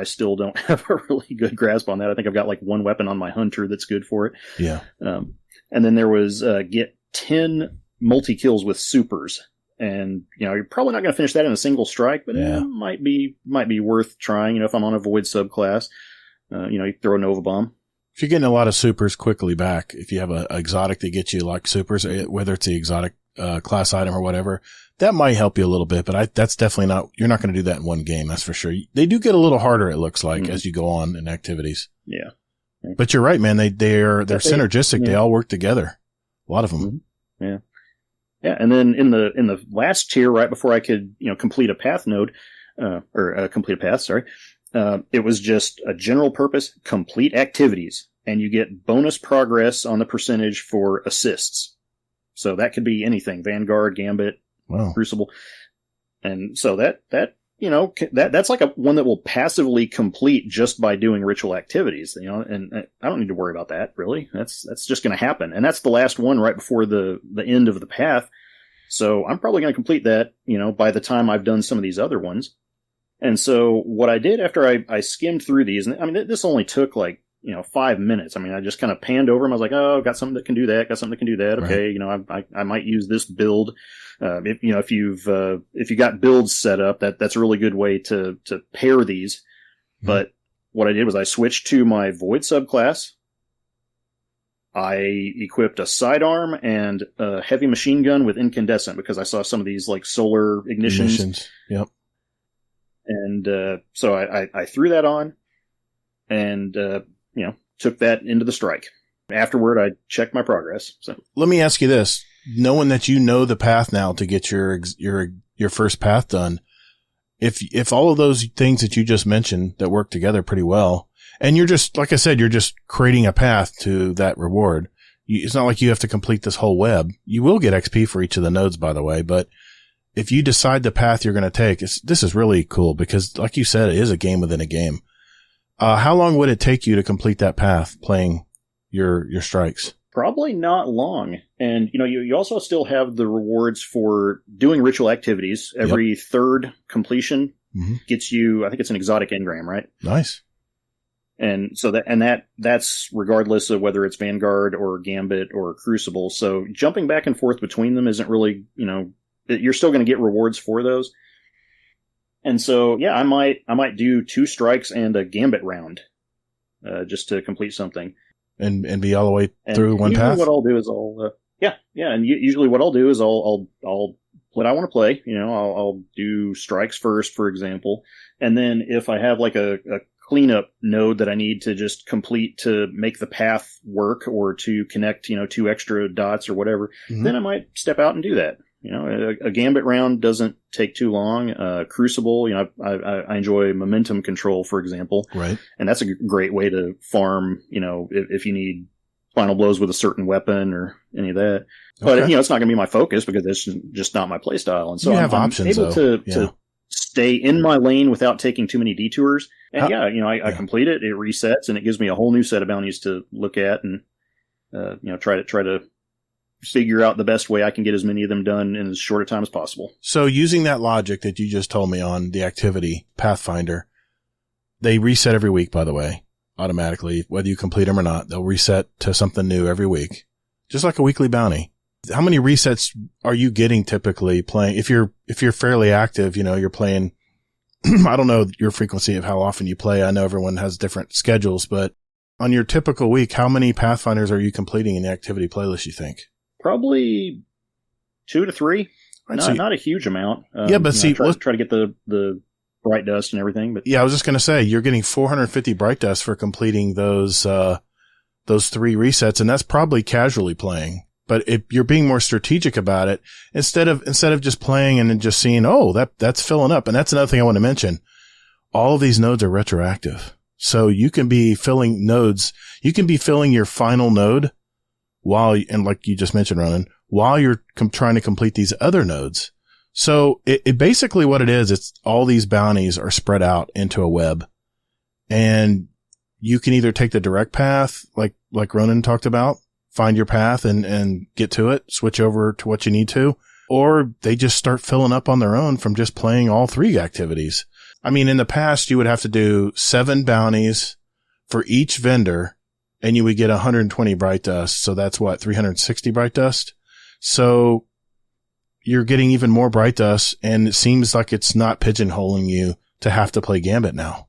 still don't have a really good grasp on that. I think I've got like one weapon on my hunter that's good for it. Yeah. And then there was get 10 multi-kills with supers. And, you're probably not going to finish that in a single strike, but it might be worth trying, if I'm on a void subclass. You throw a Nova Bomb. If you're getting a lot of supers quickly back, if you have an exotic that gets you like supers, whether it's the exotic class item or whatever, that might help you a little bit, but that's definitely you're not going to do that in one game, that's for sure. They do get a little harder, it looks like, as you go on in activities. Yeah. But you're right, man. They're synergistic. Yeah. They all work together. A lot of them. Mm-hmm. Yeah. Yeah, and then in the last tier, right before I could, complete a path node, complete a path, sorry, it was just a general purpose, complete activities, and you get bonus progress on the percentage for assists. So that could be anything, Vanguard, Gambit, Crucible. And so that's like one that will passively complete just by doing ritual activities, and I don't need to worry about that, really. That's just going to happen. And that's the last one right before the end of the path. So I'm probably going to complete that, by the time I've done some of these other ones. And so what I did after I skimmed through these, and I mean, this only took 5 minutes. I mean, I just kind of panned over them. I was like, oh, got something that can do that. Got something that can do that. Okay. Right. I might use this build. If you got builds set up, that's a really good way to pair these. Mm-hmm. But what I did was I switched to my void subclass. I equipped a sidearm and a heavy machine gun with incandescent because I saw some of these like solar ignitions. Yep. And, so I threw that on and, took that into the strike. Afterward, I checked my progress. So let me ask you this. Knowing that you know the path now to get your first path done, if all of those things that you just mentioned that work together pretty well, and you're just, like I said, you're just creating a path to that reward. It's not like you have to complete this whole web. You will get XP for each of the nodes, by the way, but if you decide the path you're going to take, this is really cool because, like you said, it is a game within a game. How long would it take you to complete that path playing your strikes? Probably not long. And, you also still have the rewards for doing ritual activities. Every third completion gets you, I think it's an exotic engram, right? Nice. And so that's regardless of whether it's Vanguard or Gambit or Crucible. So jumping back and forth between them isn't really, you're still going to get rewards for those. And so, I might do 2 strikes and a Gambit round, just to complete something. And be all the way through one path? What I'll do is and usually what I'll do is I'll what I want to play, I'll do strikes first, for example. And then if I have like a cleanup node that I need to just complete to make the path work or to connect, 2 extra dots or whatever, then I might step out and do that. A Gambit round doesn't take too long. Crucible, I enjoy momentum control, for example. Right. And that's a great way to farm, if you need final blows with a certain weapon or any of that. But, it's not going to be my focus because that's just not my play style. And so I'm options, able to stay in my lane without taking too many detours. And I complete it, it resets, and it gives me a whole new set of bounties to look at and, try to figure out the best way I can get as many of them done in as short a time as possible. So using that logic that you just told me on the activity Pathfinder, they reset every week, by the way, automatically, whether you complete them or not. They'll reset to something new every week, just like a weekly bounty. How many resets are you getting typically playing? If you're fairly active, you're playing, I don't know your frequency of how often you play. I know everyone has different schedules, but on your typical week, how many Pathfinders are you completing in the activity playlist, you think? Probably 2 to 3. Right, not a huge amount. But see, try to get the bright dust and everything. But yeah, I was just going to say, you're getting 450 bright dust for completing those 3 resets, and that's probably casually playing. But if you're being more strategic about it, instead of just playing and then just seeing, oh, that's filling up. And that's another thing I want to mention. All of these nodes are retroactive. So you can be filling nodes. You can be filling your final node and like you just mentioned, Ronin, while you're trying to complete these other nodes. So it basically what it is, it's all these bounties are spread out into a web, and you can either take the direct path, like Ronin talked about, find your path and get to it, switch over to what you need to, or they just start filling up on their own from just playing all 3 activities. I mean, in the past, you would have to do 7 bounties for each vendor, and you would get 120 bright dust. So that's 360 bright dust. So you're getting even more bright dust, and it seems like it's not pigeonholing you to have to play Gambit now,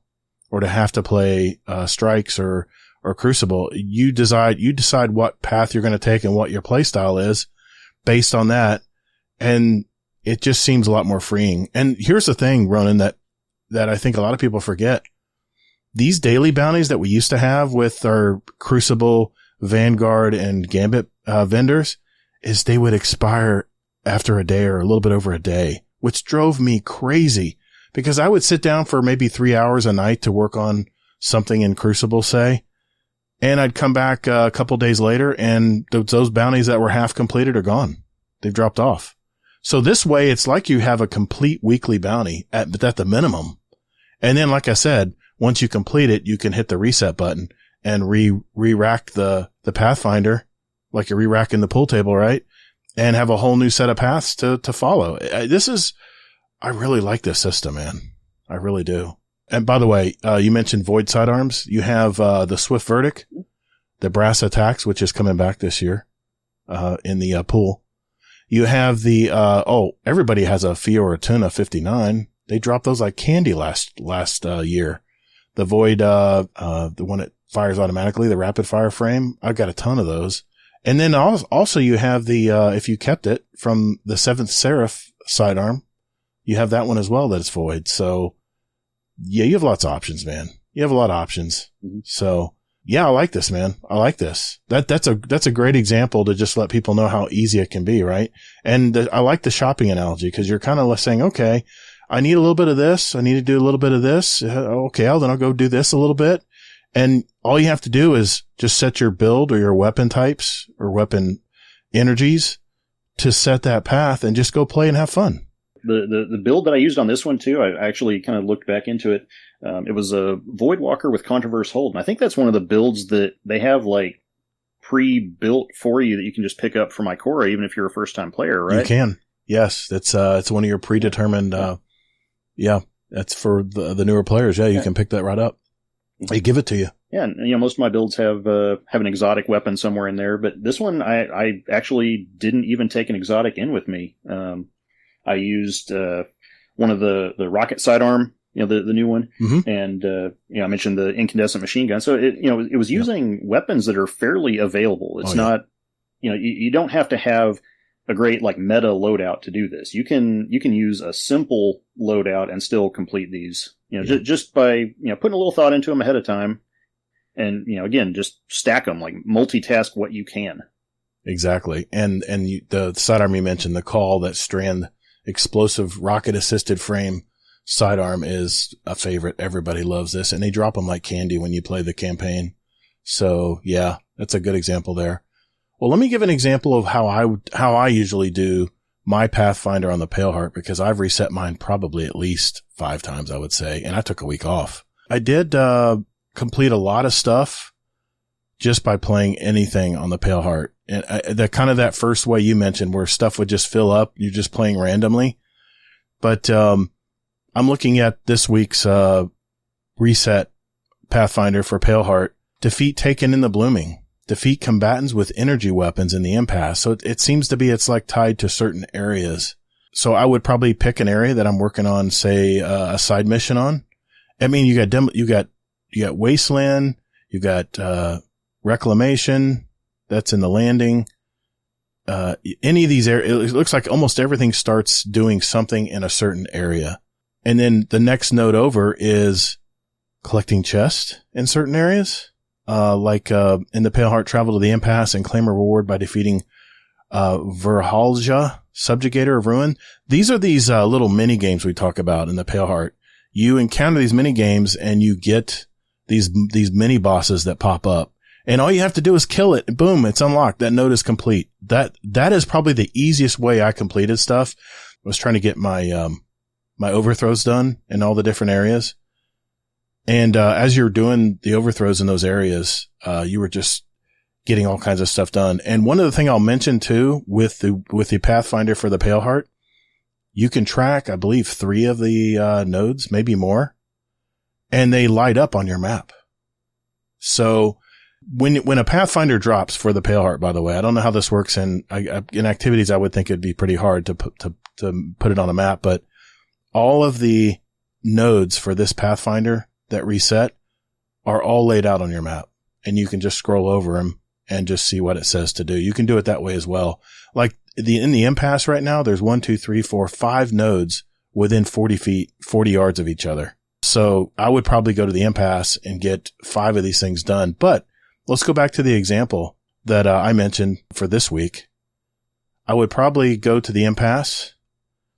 or to have to play Strikes or Crucible. You decide what path you're going to take and what your play style is based on that, and it just seems a lot more freeing. And here's the thing, Ronin, that I think a lot of people forget. These daily bounties that we used to have with our Crucible, Vanguard, and Gambit vendors is they would expire after a day or a little bit over a day, which drove me crazy because I would sit down for maybe 3 hours a night to work on something in Crucible, say, and I'd come back a couple days later and those bounties that were half completed are gone. They've dropped off. So this way, it's like you have a complete weekly bounty at the minimum. And then, like I said, once you complete it, you can hit the reset button and re-rack the Pathfinder, like you're re-racking the pool table, right? And have a whole new set of paths to follow. I really like this system, man. I really do. And by the way, you mentioned Void Sidearms. You have, the Swift Verdict, the Brass Attacks, which is coming back this year, in the pool. You have everybody has a Fiora Tuna 59. They dropped those like candy last year. The Void, the one that fires automatically, the rapid fire frame. I've got a ton of those. And then also you have the, if you kept it from the 7th Seraph sidearm, you have that one as well that is void. So yeah, you have lots of options, man. You have a lot of options. Mm-hmm. So yeah, I like this, man. I like this. That's a great example to just let people know how easy it can be, right? And I like the shopping analogy because you're kind of saying, okay, I need a little bit of this. I need to do a little bit of this. Okay, then I'll go do this a little bit. And all you have to do is just set your build or your weapon types or weapon energies to set that path and just go play and have fun. The build that I used on this one too, I actually kind of looked back into it. It was a Voidwalker with Controverse Hold. And I think that's one of the builds that they have like pre-built for you that you can just pick up from Ikora, even if you're a first time player, right? You can. Yes. It's one of your predetermined, that's for the newer players. Yeah. You can pick that right up. They give it to you. Yeah, and most of my builds have an exotic weapon somewhere in there, but this one I actually didn't even take an exotic in with me. I used one of the rocket sidearm, the new one, mm-hmm. and I mentioned the incandescent machine gun. So it was using weapons that are fairly available. It's not you don't have to have a great like meta loadout to do this. You can use a simple loadout and still complete these. Just by putting a little thought into them ahead of time, and again just stack them, like multitask what you can. Exactly, and the sidearm you mentioned, the Call, that Strand explosive rocket assisted frame sidearm is a favorite. Everybody loves this, and they drop them like candy when you play the campaign. So yeah, that's a good example there. Well, let me give an example of how I usually do my Pathfinder on the Paleheart, because I've reset mine probably at least 5 times, I would say, and I took a week off. I did complete a lot of stuff just by playing anything on the Paleheart. And that first way you mentioned where stuff would just fill up, you're just playing randomly. But I'm looking at this week's reset Pathfinder for Paleheart. Defeat Taken in the Blooming. Defeat combatants with energy weapons in the impasse. So it seems to be it's like tied to certain areas. So I would probably pick an area that I'm working on, say a side mission on. I mean, you got Wasteland, you got Reclamation, that's in the landing. Any of these areas, it looks like almost everything starts doing something in a certain area. And then the next node over is collecting chests in certain areas. In the Pale Heart, travel to the impasse and claim a reward by defeating Verhalja, Subjugator of Ruin. These are these little mini games we talk about in the Pale Heart. You encounter these mini games and you get these mini bosses that pop up, and all you have to do is kill it. Boom, it's unlocked. That node is complete. That is probably the easiest way I completed stuff. I was trying to get my my overthrows done in all the different areas. And as you're doing the overthrows in those areas, you were just getting all kinds of stuff done. And one of the things I'll mention too with the Pathfinder for the Pale Heart, you can track, I believe, 3 of the nodes, maybe more, and they light up on your map. So when a Pathfinder drops for the Pale Heart, by the way, I don't know how this works in activities. I would think it'd be pretty hard to put it on a map, but all of the nodes for this Pathfinder that reset are all laid out on your map, and you can just scroll over them and just see what it says to do. You can do it that way as well. Like in the impasse right now, there's 5 nodes within 40 yards of each other. So I would probably go to the impasse and get 5 of these things done. But let's go back to the example that I mentioned for this week. I would probably go to the impasse.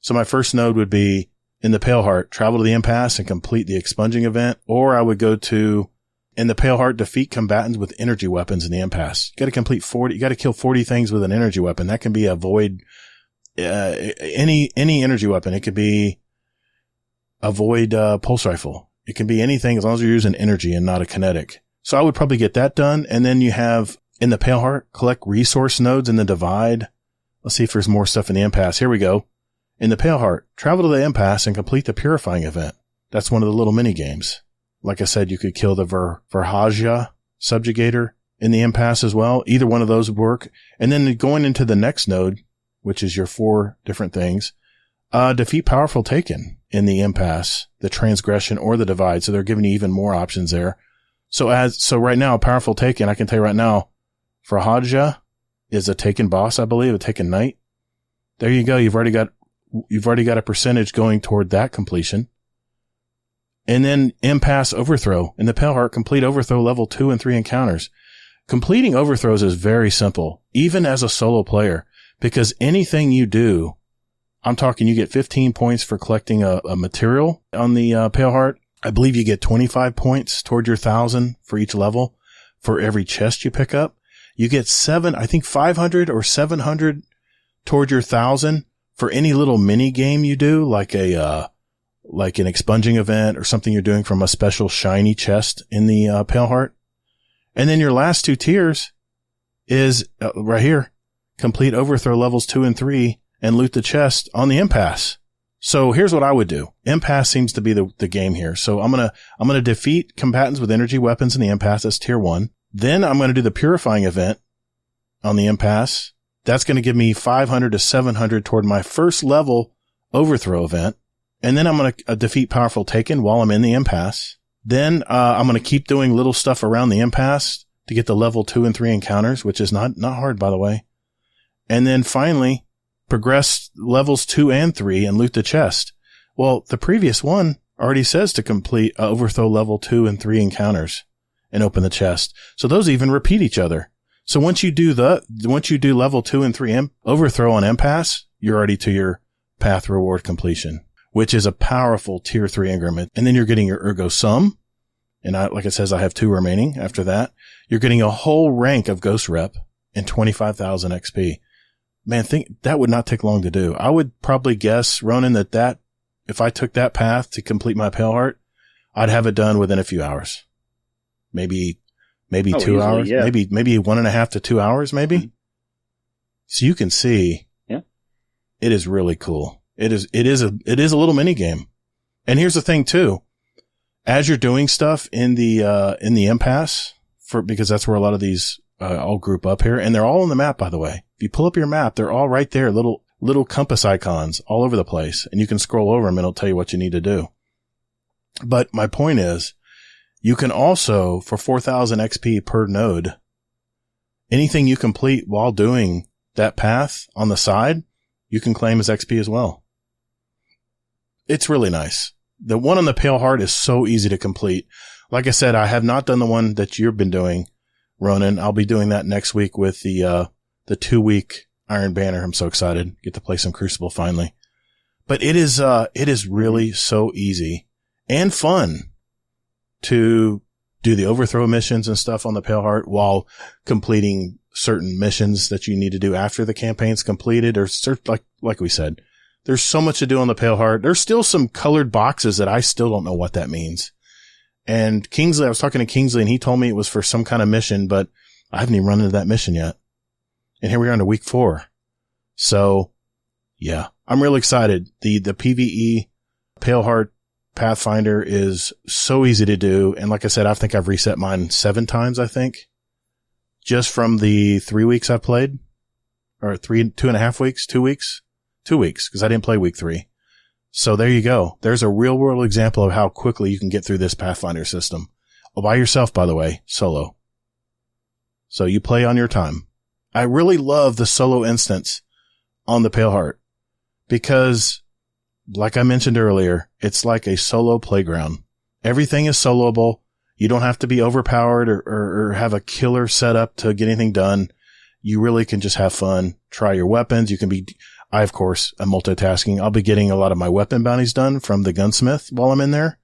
So my first node would be in the Pale Heart, travel to the impasse and complete the expunging event. Or I would go to, in the Pale Heart, defeat combatants with energy weapons in the impasse. You got to kill 40 things with an energy weapon. That can be a void, any energy weapon. It could be a void, pulse rifle. It can be anything as long as you're using energy and not a kinetic. So I would probably get that done. And then you have in the Pale Heart, collect resource nodes in the divide. Let's see if there's more stuff in the impasse. Here we go. In the Pale Heart, travel to the impasse and complete the purifying event. That's one of the little mini games. Like I said, you could kill the Verhalja subjugator in the impasse as well. Either one of those would work. And then going into the next node, which is your 4 different things, defeat powerful taken in the impasse, the transgression, or the divide. So they're giving you even more options there. So right now, powerful taken, I can tell you right now, Verhalja is a taken boss, I believe, a taken knight. There you go. You've already got a percentage going toward that completion. And then impasse overthrow. In the Pale Heart, complete overthrow level 2 and 3 encounters. Completing overthrows is very simple, even as a solo player, because anything you do, I'm talking you get 15 points for collecting a material on the Pale Heart. I believe you get 25 points toward your 1,000 for each level for every chest you pick up. You get 500 or 700 toward your 1,000 for any little mini game you do, like an expunging event or something you're doing from a special shiny chest in the Pale Heart. And then your last 2 tiers is right here. Complete overthrow levels 2 and 3 and loot the chest on the impasse. So here's what I would do. Impasse seems to be the game here. So I'm going to defeat combatants with energy weapons in the impasse. That's tier 1. Then I'm going to do the purifying event on the impasse. That's going to give me 500 to 700 toward my first level overthrow event. And then I'm going to defeat powerful taken while I'm in the impasse. Then I'm going to keep doing little stuff around the impasse to get the level 2 and 3 encounters, which is not hard, by the way. And then finally progress levels 2 and 3 and loot the chest. Well, the previous one already says to complete overthrow level 2 and 3 encounters and open the chest. So those even repeat each other. So once you do level 2 and 3 overthrow on impasse, you're already to your path reward completion, which is a powerful tier 3 increment. And then you're getting your ergo sum. And like it says, I have 2 remaining after that. You're getting a whole rank of ghost rep and 25,000 XP. Man, that would not take long to do. I would probably guess, Ronin, that if I took that path to complete my Pale Heart, I'd have it done within a few hours. Maybe 2 easily, hours, yeah. maybe 1.5 to 2 hours, maybe. Mm-hmm. So you can see, yeah, it is really cool. It is a little mini game. And here's the thing too. As you're doing stuff in the impasse because that's where a lot of these, all group up here, and they're all on the map, by the way. If you pull up your map, they're all right there, little compass icons all over the place, and you can scroll over them and it'll tell you what you need to do. But my point is, you can also, for 4,000 XP per node, anything you complete while doing that path on the side, you can claim as XP as well. It's really nice. The one on the Pale Heart is so easy to complete. Like I said, I have not done the one that you've been doing, Ronan. I'll be doing that next week with the 2-week Iron Banner. I'm so excited. Get to play some Crucible finally. But it is really so easy and fun to do the overthrow missions and stuff on the Pale Heart while completing certain missions that you need to do after the campaign's completed, or like we said, there's so much to do on the Pale Heart. There's still some colored boxes that I still don't know what that means. And Kingsley, I was talking to Kingsley and he told me it was for some kind of mission, but I haven't even run into that mission yet. And here we are into week 4. So yeah, I'm really excited. The PvE Pale Heart Pathfinder is so easy to do. And like I said, I think I've reset mine 7 times, I think, just from the 3 weeks I played, or 2.5 weeks, 2 weeks, 2 weeks, because I didn't play week 3. So there you go. There's a real world example of how quickly you can get through this Pathfinder system. By yourself, by the way, solo. So you play on your time. I really love the solo instance on the Pale Heart because, like I mentioned earlier, it's like a solo playground. Everything is soloable. You don't have to be overpowered or have a killer setup to get anything done. You really can just have fun, try your weapons. I, of course, am multitasking. I'll be getting a lot of my weapon bounties done from the gunsmith while I'm in there.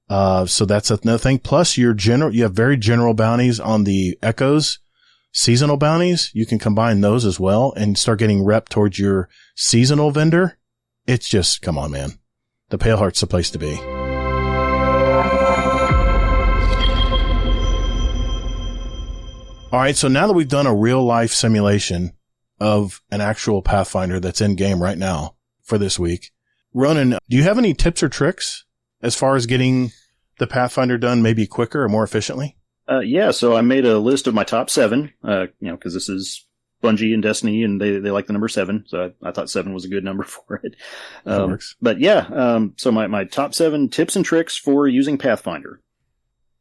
So that's another thing. Plus you have very general bounties on the echoes, seasonal bounties. You can combine those as well and start getting rep towards your seasonal vendor. It's just, come on, man. The Pale Heart's the place to be. All right. So now that we've done a real life simulation of an actual Pathfinder that's in game right now for this week, Ronan, do you have any tips or tricks as far as getting the Pathfinder done maybe quicker or more efficiently? Yeah. So I made a list of my top 7, cause this is Bungie and Destiny and they like the number 7. So I thought 7 was a good number for it. That works. But yeah, so my top 7 tips and tricks for using Pathfinder.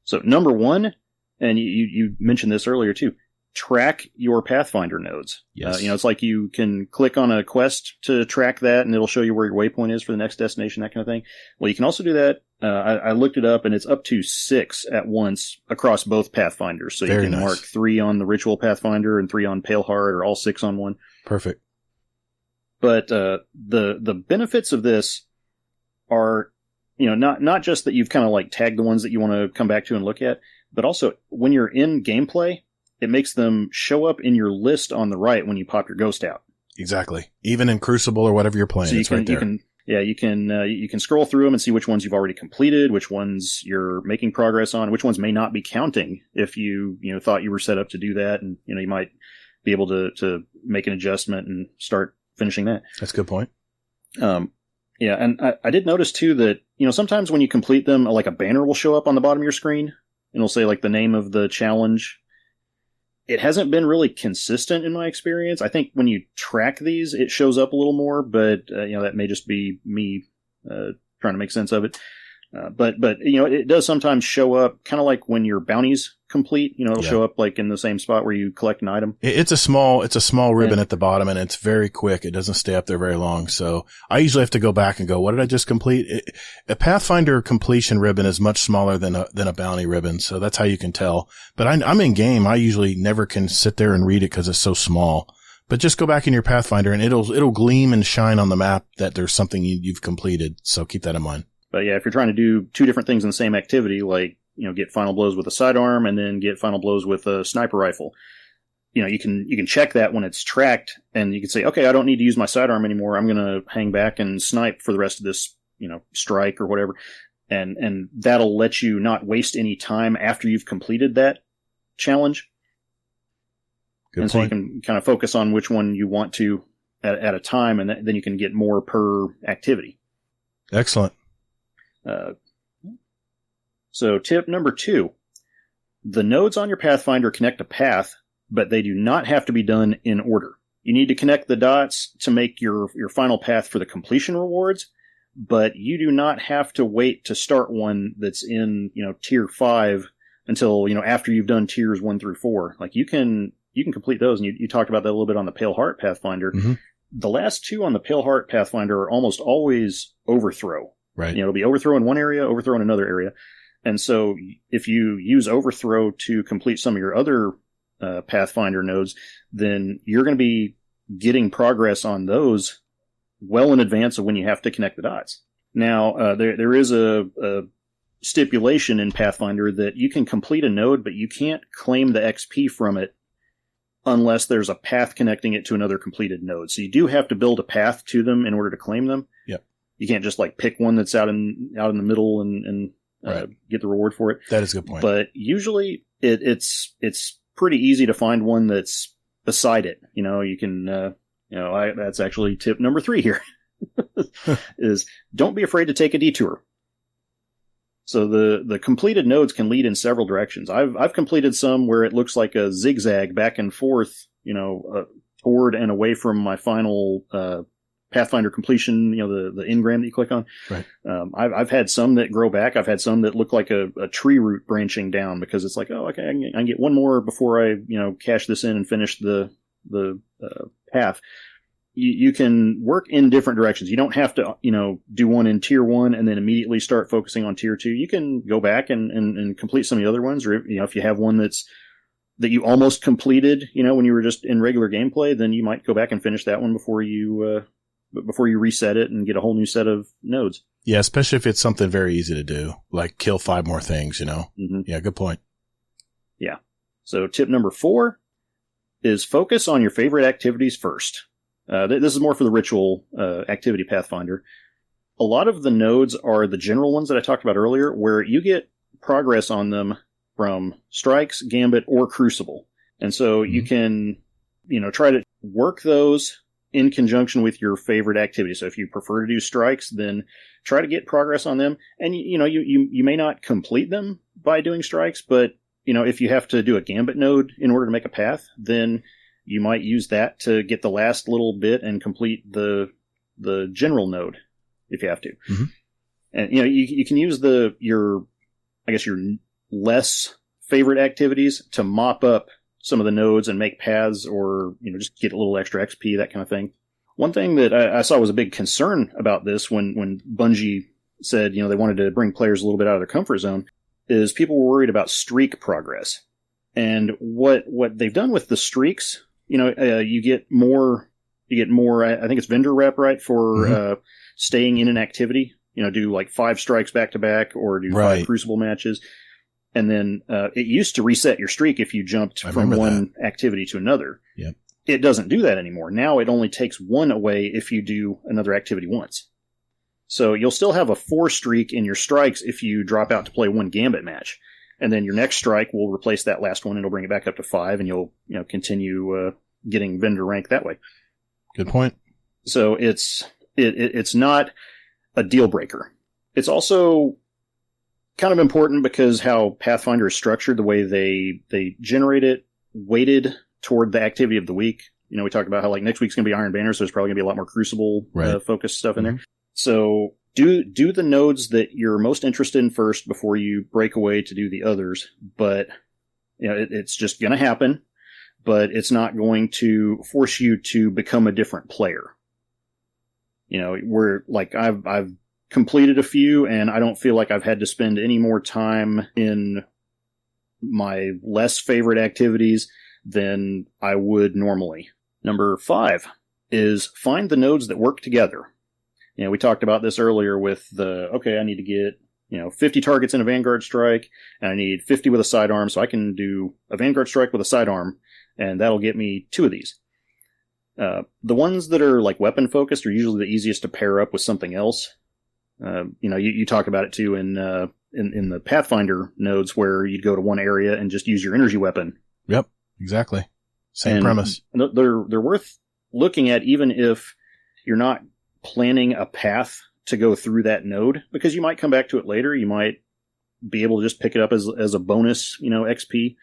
So number 1, and you mentioned this earlier too, track your Pathfinder nodes. Yes. It's like you can click on a quest to track that and it'll show you where your waypoint is for the next destination, that kind of thing. Well, you can also do that. I looked it up and it's up to 6 at once across both Pathfinders. So Very you can nice. mark 3 on the Ritual Pathfinder and 3 on Pale Heart, or all 6 on one. Perfect. But, the benefits of this are, not just that you've kind of like tagged the ones that you want to come back to and look at, but also when you're in gameplay, it makes them show up in your list on the right when you pop your ghost out. Exactly. Even in Crucible or whatever you're playing, So it's right there. you can scroll through them and see which ones you've already completed, which ones you're making progress on, which ones may not be counting if you thought you were set up to do that, and you might be able to make an adjustment and start finishing that. That's a good point. Yeah, and I did notice too that sometimes when you complete them, like a banner will show up on the bottom of your screen and it'll say like the name of the challenge. It hasn't been really consistent in my experience. I think when you track these, it shows up a little more, but that may just be me trying to make sense of it. But it does sometimes show up kind of like when your bounties complete. It'll show up like in the same spot where you collect an item. It's a small ribbon at the bottom, and it's very quick. It doesn't stay up there very long. So I usually have to go back and go, what did I just complete? A Pathfinder completion ribbon is much smaller than a bounty ribbon. So that's how you can tell. But I'm in game. I usually never can sit there and read it because it's so small. But just go back in your Pathfinder and it'll gleam and shine on the map that there's something you've completed. So keep that in mind. But yeah, if you're trying to do 2 different things in the same activity, like, get final blows with a sidearm and then get final blows with a sniper rifle, you can check that when it's tracked, and you can say, okay, I don't need to use my sidearm anymore. I'm going to hang back and snipe for the rest of this, strike or whatever. And that'll let you not waste any time after you've completed that challenge. Good and point. So you can kind of focus on which one you want to at a time, and then you can get more per activity. Excellent. So tip number 2, the nodes on your Pathfinder connect a path, but they do not have to be done in order. You need to connect the dots to make your final path for the completion rewards, but you do not have to wait to start one that's in, tier 5 until, after you've done tiers 1 through 4. Like you can complete those, and you talked about that a little bit on the Pale Heart Pathfinder. Mm-hmm. the last two on the Pale Heart Pathfinder are almost always overthrow. Right. It'll be overthrow in one area, overthrow in another area. And so if you use overthrow to complete some of your other Pathfinder nodes, then you're going to be getting progress on those well in advance of when you have to connect the dots. Now, there is a stipulation in Pathfinder that you can complete a node, but you can't claim the XP from it unless there's a path connecting it to another completed node. So you do have to build a path to them in order to claim them. Yep. You can't just like pick one that's out in the middle and right. Get the reward for it. That is a good point. But usually it's pretty easy to find one that's beside it. You can, that's actually tip number 3 here is don't be afraid to take a detour. So the completed nodes can lead in several directions. I've completed some where it looks like a zigzag back and forth, toward and away from my final, Pathfinder completion, the engram that you click on. Right. I've had some that grow back. I've had some that look like a tree root branching down because it's like, oh, okay, I can get one more before I, cash this in and finish the path. You can work in different directions. You don't have to, do one in tier 1 and then immediately start focusing on tier 2. You can go back and complete some of the other ones, or if you have one that you almost completed, when you were just in regular gameplay, then you might go back and finish that one before you reset it and get a whole new set of nodes. Yeah, especially if it's something very easy to do, like kill 5 more things, Mm-hmm. Yeah, good point. Yeah. So tip number 4 is focus on your favorite activities first. This is more for the ritual activity Pathfinder. A lot of the nodes are the general ones that I talked about earlier, where you get progress on them from Strikes, Gambit, or Crucible. And so you can, try to work those in conjunction with your favorite activity. So if you prefer to do Strikes, then try to get progress on them. And, you may not complete them by doing Strikes, but, if you have to do a Gambit node in order to make a path, then you might use that to get the last little bit and complete the general node if you have to. Mm-hmm. And, you can use your less favorite activities to mop up some of the nodes and make paths or, just get a little extra XP, that kind of thing. One thing that I saw was a big concern about this when Bungie said, they wanted to bring players a little bit out of their comfort zone, is people were worried about streak progress. And what they've done with the streaks, you get more, I think it's vendor rep, right? For, staying in an activity, do like 5 strikes back to back or do 5 Crucible matches. And then, it used to reset your streak if you jumped from one activity to another. Yep. It doesn't do that anymore. Now it only takes 1 away if you do another activity once. So you'll still have a 4 streak in your strikes if you drop out to play 1 Gambit match. And then your next strike will replace that last one and it'll bring it back up to 5 and you'll, continue, getting vendor rank that way. Good point. So it's not a deal breaker. It's also kind of important because how Pathfinder is structured, the way they generate it weighted toward the activity of the week. We talked about how like next week's going to be Iron Banner, so there's probably going to be a lot more Crucible focused stuff in there. So do the nodes that you're most interested in first before you break away to do the others. But it's just going to happen, but it's not going to force you to become a different player. We're like I've completed a few, and I don't feel like I've had to spend any more time in my less favorite activities than I would normally. Number 5 is find the nodes that work together. We talked about this earlier with I need to get, 50 targets in a Vanguard Strike, and I need 50 with a sidearm, so I can do a Vanguard Strike with a sidearm, and that'll get me 2 of these. The ones that are like weapon focused are usually the easiest to pair up with something else. You talk about it too in the Pathfinder nodes where you'd go to one area and just use your energy weapon. Yep, exactly. Same premise. They're worth looking at even if you're not planning a path to go through that node, because you might come back to it later. You might be able to just pick it up as a bonus, XP,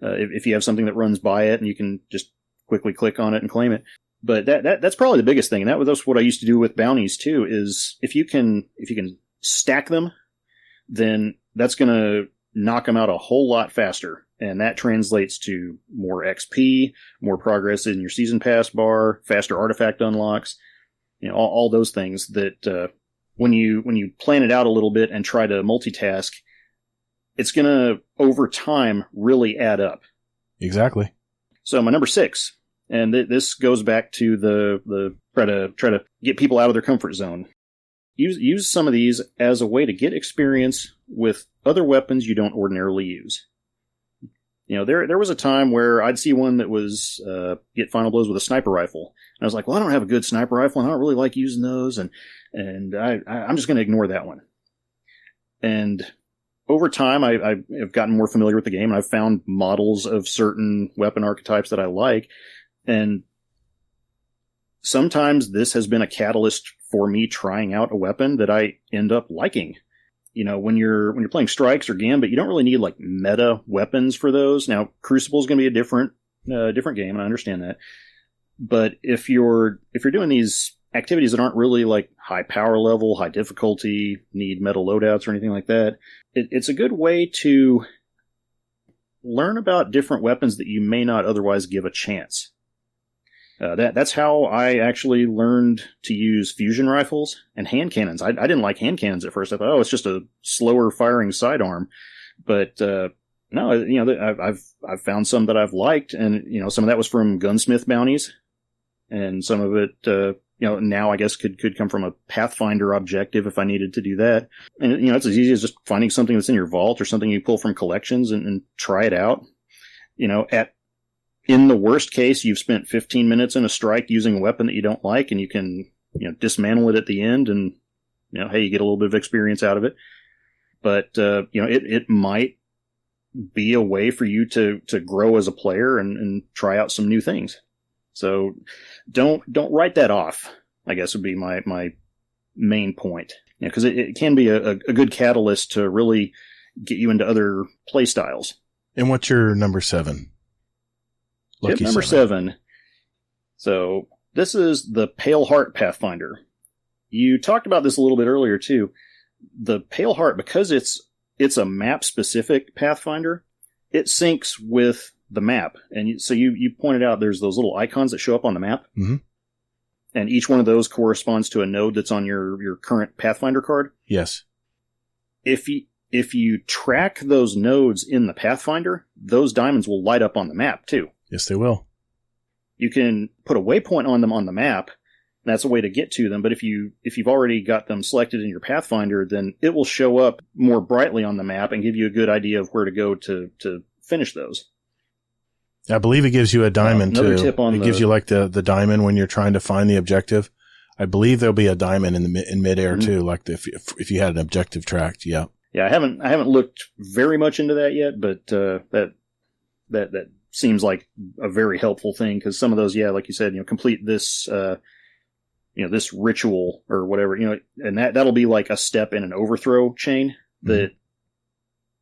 if you have something that runs by it and you can just quickly click on it and claim it. But that's probably the biggest thing. And that's what I used to do with bounties too, is if you can stack them, then that's going to knock them out a whole lot faster And that translates to more XP, more progress in your season pass bar, faster artifact unlocks, all those things that when you plan it out a little bit and try to multitask, it's going to, over time, really add up. Exactly. So my number 6, and this goes back to the try to get people out of their comfort zone. Use some of these as a way to get experience with other weapons you don't ordinarily use. There was a time where I'd see one that was get final blows with a sniper rifle. And I was like, well, I don't have a good sniper rifle, and I don't really like using those, and I'm just going to ignore that one. And over time, I've gotten more familiar with the game, and I've found models of certain weapon archetypes that I like. And sometimes this has been a catalyst for me trying out a weapon that I end up liking. When you're playing Strikes or Gambit, you don't really need like meta weapons for those. Now, Crucible is going to be a different game, and I understand that. But if you're doing these activities that aren't really like high power level, high difficulty, need meta loadouts or anything like that, it's a good way to learn about different weapons that you may not otherwise give a chance. That's how I actually learned to use fusion rifles and hand cannons. I didn't like hand cannons at first. I thought, it's just a slower firing sidearm. But no, I've found some that I've liked, and some of that was from gunsmith bounties, and some of it now I guess could come from a Pathfinder objective if I needed to do that. And it's as easy as just finding something that's in your vault or something you pull from collections and try it out. In the worst case, you've spent 15 minutes in a strike using a weapon that you don't like, and you can, dismantle it at the end, and, hey, you get a little bit of experience out of it. But, it might be a way for you to grow as a player and try out some new things. So don't write that off, I guess would be my main point. Because it can be a good catalyst to really get you into other play styles. And what's your number 7? Tip number 7. So this is the Pale Heart Pathfinder. You talked about this a little bit earlier too. The Pale Heart, because it's a map-specific Pathfinder, it syncs with the map. And so you pointed out there's those little icons that show up on the map. Mm-hmm. And each one of those corresponds to a node that's on your current Pathfinder card. Yes. If you track those nodes in the Pathfinder, those diamonds will light up on the map too. Yes, they will. You can put a waypoint on them on the map. That's a way to get to them. But if you've already got them selected in your Pathfinder, then it will show up more brightly on the map and give you a good idea of where to go to finish those. I believe it gives you a diamond Another too. Tip on it gives you like the diamond when you're trying to find the objective. I believe there'll be a diamond in midair mm-hmm. too, like if you had an objective tracked. Yeah. Yeah, I haven't looked very much into that yet, but that seems like a very helpful thing, because some of those, like you said, complete this, this ritual or whatever, and that'll be like a step in an overthrow chain that,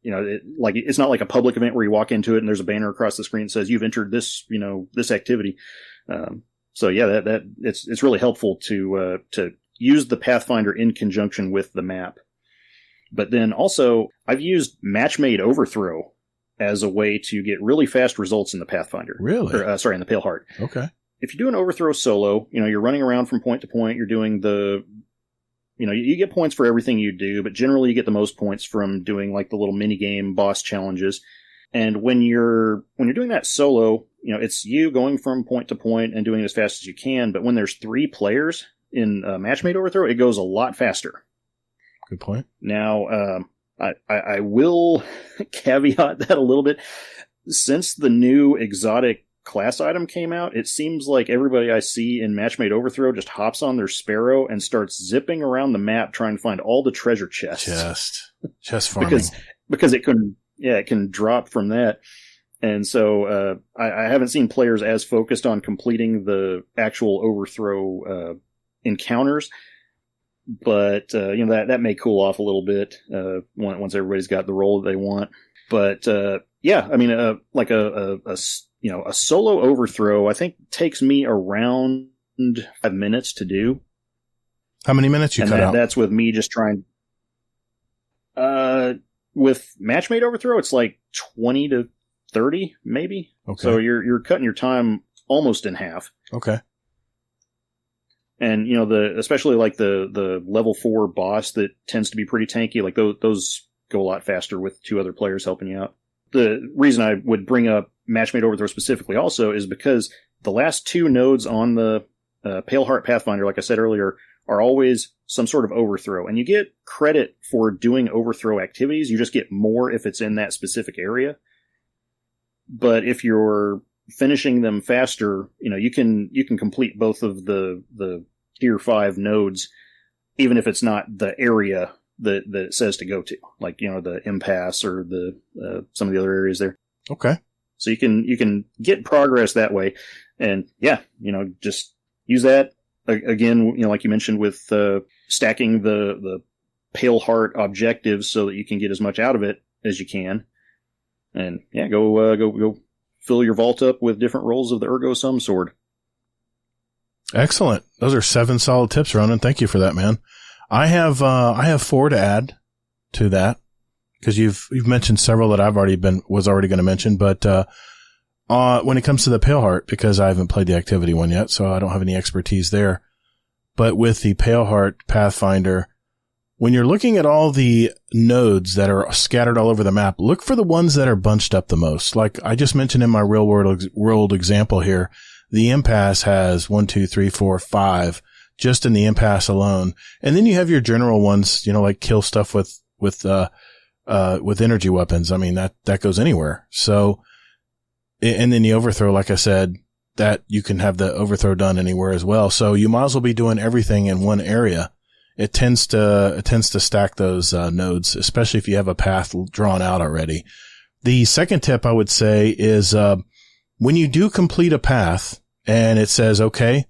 it's not like a public event where you walk into it and there's a banner across the screen that says you've entered this, this activity. So that it's really helpful to use the Pathfinder in conjunction with the map. But then also I've used Match-Made Overthrow as a way to get really fast results in the Pathfinder. Really? In the Pale Heart. Okay. If you do an overthrow solo, you're running around from point to point, you're doing you get points for everything you do, but generally you get the most points from doing like the little mini game boss challenges. And when you're doing that solo, it's you going from point to point and doing it as fast as you can. But when there's 3 players in Match-Made Overthrow, it goes a lot faster. Good point. Now, I will caveat that a little bit. Since the new exotic class item came out, it seems like everybody I see in Match-Made Overthrow just hops on their Sparrow and starts zipping around the map trying to find all the treasure chests. Chest farming. Because it can drop from that. And so I haven't seen players as focused on completing the actual overthrow encounters. But, that may cool off a little bit once everybody's got the role that they want. But, like a solo overthrow, I think takes me around 5 minutes to do. How many minutes you cut out? That's with me just trying. With Match-Made Overthrow, it's like 20 to 30, maybe. Okay. So you're cutting your time almost in half. Okay. And, especially like the level 4 boss that tends to be pretty tanky, like those go a lot faster with 2 other players helping you out. The reason I would bring up Matchmade Overthrow specifically also is because the last 2 nodes on the Pale Heart Pathfinder, like I said earlier, are always some sort of overthrow. And you get credit for doing overthrow activities. You just get more if it's in that specific area. But if you're finishing them faster, you can complete both of the tier 5 nodes, even if it's not the area that it says to go to, like, the impasse or the some of the other areas there. Okay. So you can get progress that way. And yeah, just use that again, like you mentioned with stacking the Pale Heart objectives so that you can get as much out of it as you can. And yeah, go fill your vault up with different rolls of the Ergo Sum Sword. Excellent. Those are 7 solid tips, Ronin. Thank you for that, man. I have 4 to add to that, because you've mentioned several that was already going to mention, but when it comes to the Pale Heart, because I haven't played the activity one yet, so I don't have any expertise there. But with the Pale Heart Pathfinder, when you're looking at all the nodes that are scattered all over the map, look for the ones that are bunched up the most. Like I just mentioned in my real world example here, the impasse has 1, 2, 3, 4, 5 just in the impasse alone. And then you have your general ones, like kill stuff with energy weapons. I mean, that goes anywhere. So, and then the overthrow, like I said, that you can have the overthrow done anywhere as well. So you might as well be doing everything in one area. It tends to stack those nodes, especially if you have a path drawn out already. The second tip I would say is when you do complete a path and it says, okay,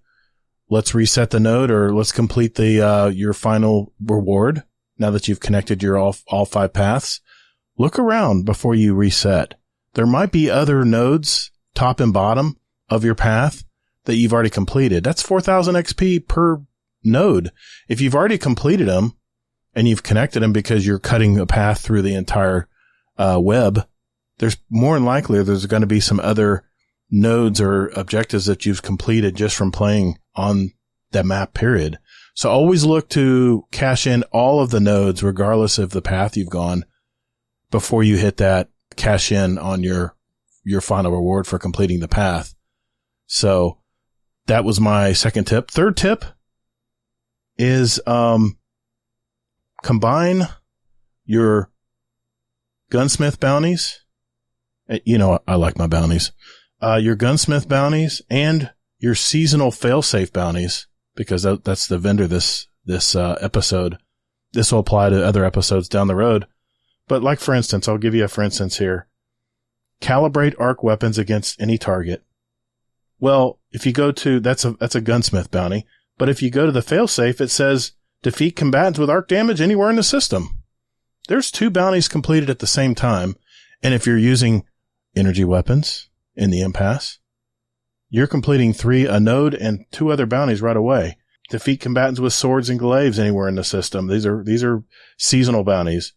let's reset the node, or let's complete your final reward. Now that you've connected your all 5 paths, look around before you reset. There might be other nodes, top and bottom of your path, that you've already completed. That's 4,000 XP per node. If you've already completed them and you've connected them because you're cutting a path through the entire web, there's more than likely there's going to be some other nodes or objectives that you've completed just from playing on that map period. So always look to cash in all of the nodes regardless of the path you've gone before you hit that cash in on your final reward for completing the path. So that was my second tip. Third tip is combine your gunsmith bounties. I like my bounties. Your gunsmith bounties and your seasonal failsafe bounties, because that's the vendor this episode. This will apply to other episodes down the road. But like, for instance, I'll give you a for instance here. Calibrate arc weapons against any target. Well, if you go to, that's a gunsmith bounty. But if you go to the failsafe, it says defeat combatants with arc damage anywhere in the system. There's 2 bounties completed at the same time. And if you're using energy weapons in the impasse, you're completing a node and 2 other bounties right away. Defeat combatants with swords and glaives anywhere in the system. These are seasonal bounties.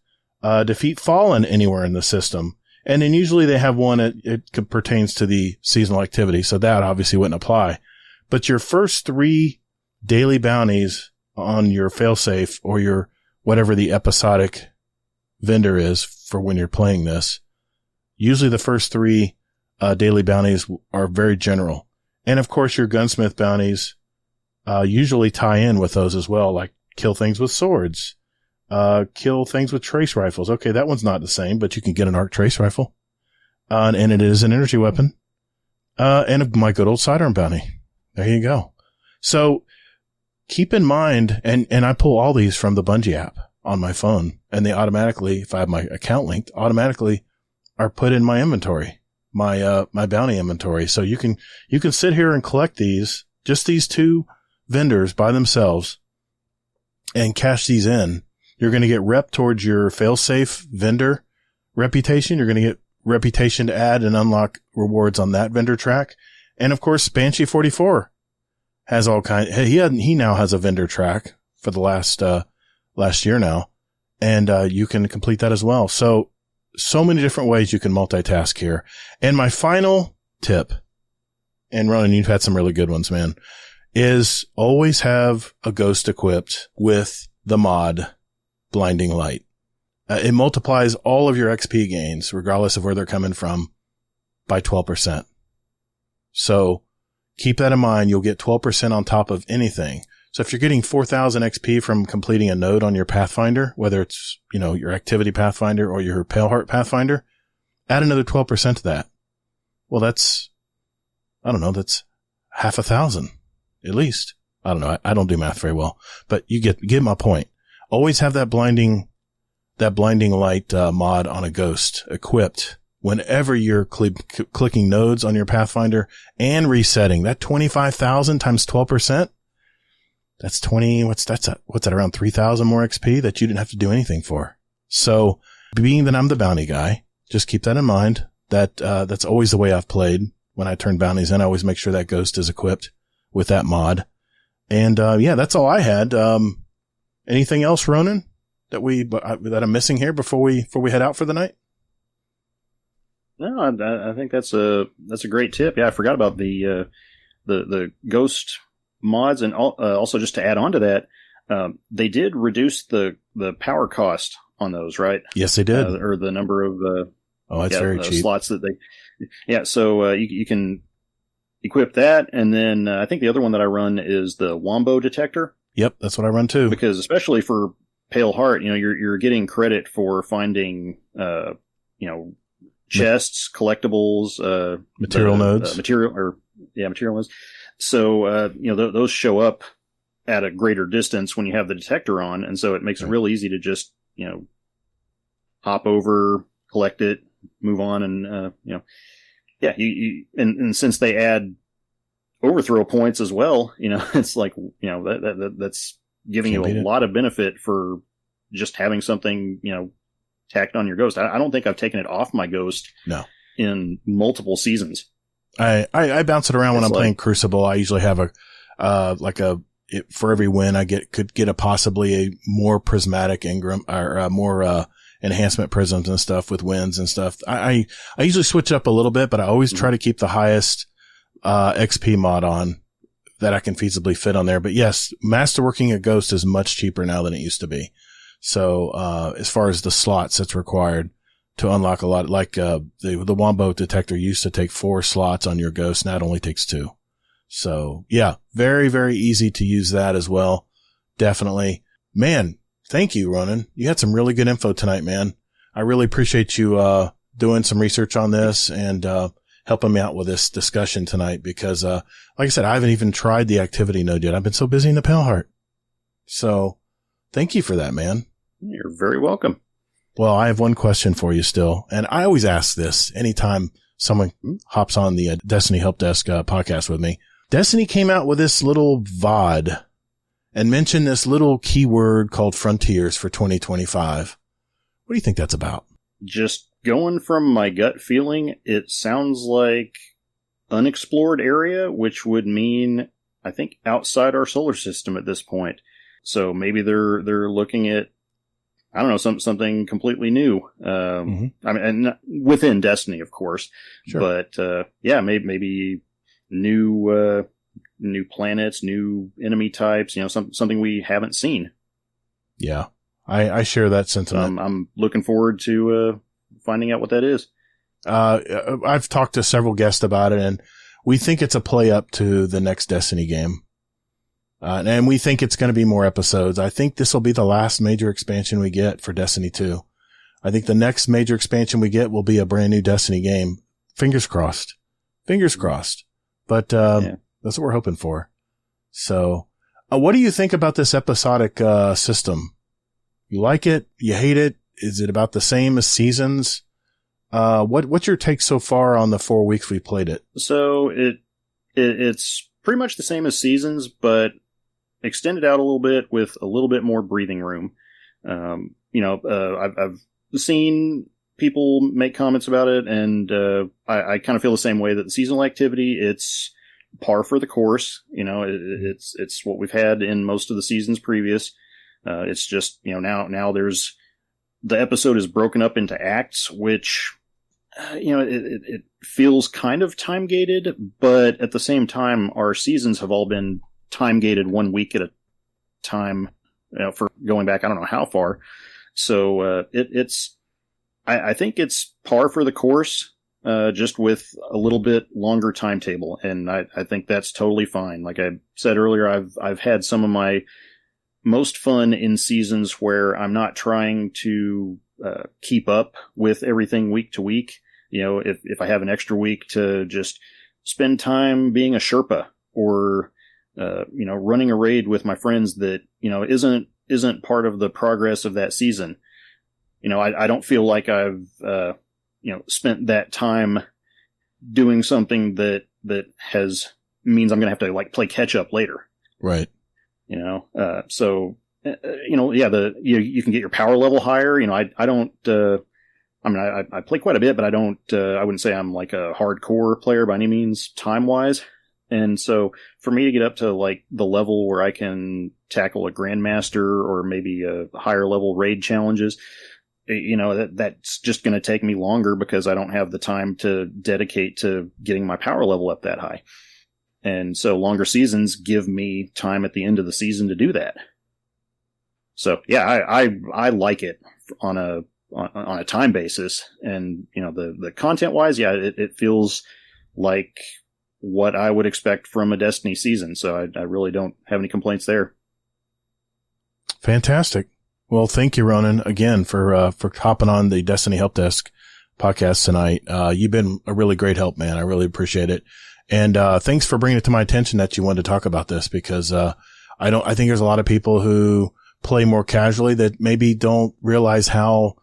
Defeat fallen anywhere in the system. And then usually they have one it pertains to the seasonal activity, so that obviously wouldn't apply. But your first 3 daily bounties on your failsafe, or your whatever the episodic vendor is for when you're playing this, usually the first 3 daily bounties are very general. And of course your gunsmith bounties usually tie in with those as well, like kill things with swords. Kill things with trace rifles. Okay, that one's not the same, but you can get an arc trace rifle. And it is an energy weapon. And my good old sidearm bounty. There you go. So keep in mind, and I pull all these from the Bungie app on my phone, and they automatically, if I have my account linked, automatically are put in my inventory, my bounty inventory. So you can sit here and collect these, just these 2 vendors by themselves, and cash these in. You're going to get rep towards your failsafe vendor reputation. You're going to get reputation to add and unlock rewards on that vendor track. And of course, Banshee 44 has all kind. He now has a vendor track for the last year now, and you can complete that as well. So so many different ways you can multitask here. And my final tip, and Ronan, you've had some really good ones, man, is always have a ghost equipped with the mod Blinding Light. It multiplies all of your XP gains, regardless of where they're coming from, by 12%. So keep that in mind. You'll get 12% on top of anything. So if you're getting 4,000 XP from completing a node on your Pathfinder, whether it's, your activity Pathfinder or your Paleheart Pathfinder, add another 12% to that. Well, that's half 1,000 at least. I don't know. I don't do math very well, but you get my point. Always have that blinding light mod on a ghost equipped whenever you're clicking nodes on your Pathfinder and resetting. That 25,000 times 12%, that's 20, what's that, around 3,000 more XP that you didn't have to do anything for. So being that I'm the bounty guy, just keep that in mind. That's always the way I've played. When I turn bounties in, I always make sure that ghost is equipped with that mod. And, that's all I had. Anything else, Ronan, that I'm missing here before we head out for the night? No, I think that's a great tip. Yeah, I forgot about the ghost mods, and also just to add on to that, they did reduce the power cost on those, right? Yes, they did. Or the number of that's very cheap. Slots that they. Yeah, so you can equip that, and then I think the other one that I run is the Wombo detector. Yep, that's what I run too. Because especially for Paleheart, you're getting credit for finding chests, collectibles, material nodes, material nodes. So those show up at a greater distance when you have the detector on, and so it makes it real easy to just hop over, collect it, move on, and and since they add overthrow points as well, it's like that's giving you a lot of benefit for just having something tacked on your ghost. I don't think I've taken it off my ghost in multiple seasons. I bounce it around when I'm playing Crucible. I usually have for every win I could get possibly a more prismatic Ingram or more enhancement prisms and stuff with wins and stuff. I usually switch up a little bit, but I always try to keep the highest XP mod on that I can feasibly fit on there. But yes, masterworking a ghost is much cheaper now than it used to be. So as far as the slots that's required to unlock a lot, like the Wombo detector used to take 4 slots on your ghost, now it only takes 2. So yeah, very, very easy to use that as well. Definitely. Man, thank you, Ronan. You had some really good info tonight, man. I really appreciate you doing some research on this and helping me out with this discussion tonight because like I said, I haven't even tried the activity node yet. I've been so busy in the Paleheart. So thank you for that, man. You're very welcome. Well, I have one question for you still, and I always ask this anytime someone hops on the Destiny Help Desk podcast with me. Destiny came out with this little VOD and mentioned this little keyword called Frontiers for 2025. What do you think that's about? Just going from my gut feeling, it sounds like unexplored area, which would mean, I think, outside our solar system at this point. So maybe they're looking at, I don't know, something completely new. I mean, and within Destiny, of course. Sure. But maybe new planets, new enemy types. Something we haven't seen. Yeah, I share that sentiment. I'm looking forward to finding out what that is. I've talked to several guests about it, and we think it's a play up to the next Destiny game. And we think it's going to be more episodes. I think this will be the last major expansion we get for Destiny 2. I think the next major expansion we get will be a brand new Destiny game. Fingers crossed. Fingers crossed. But that's what we're hoping for. So, what do you think about this episodic system? You like it? You hate it? Is it about the same as seasons? What's your take so far on the 4 weeks we played it? So it's pretty much the same as seasons, but extended out a little bit with a little bit more breathing room. I've seen people make comments about it, and I kind of feel the same way that the seasonal activity, it's par for the course. It's what we've had in most of the seasons previous. It's just, now there's the episode is broken up into acts, which, it feels kind of time gated, but at the same time, our seasons have all been time gated 1 week at a time, for going back, I don't know how far. So, I think it's par for the course, just with a little bit longer timetable. And I think that's totally fine. Like I said earlier, I've had some of my most fun in seasons where I'm not trying to keep up with everything week to week. If I have an extra week to just spend time being a Sherpa or, running a raid with my friends that, isn't part of the progress of that season. I don't feel like I've, spent that time doing something that means I'm going to have to like play catch up later. Right. So, you can get your power level higher. I don't, I play quite a bit, but I wouldn't say I'm like a hardcore player by any means time wise. And so for me to get up to like the level where I can tackle a grandmaster or maybe a higher level raid challenges, that's just going to take me longer because I don't have the time to dedicate to getting my power level up that high. And so longer seasons give me time at the end of the season to do that. So yeah, I like it on a time basis. And, the content wise, yeah, it feels like what I would expect from a Destiny season. So I really don't have any complaints there. Fantastic. Well, thank you, Ronin, again for hopping on the Destiny Help Desk podcast tonight. You've been a really great help, man. I really appreciate it. And, thanks for bringing it to my attention that you wanted to talk about this because, I think there's a lot of people who play more casually that maybe don't realize how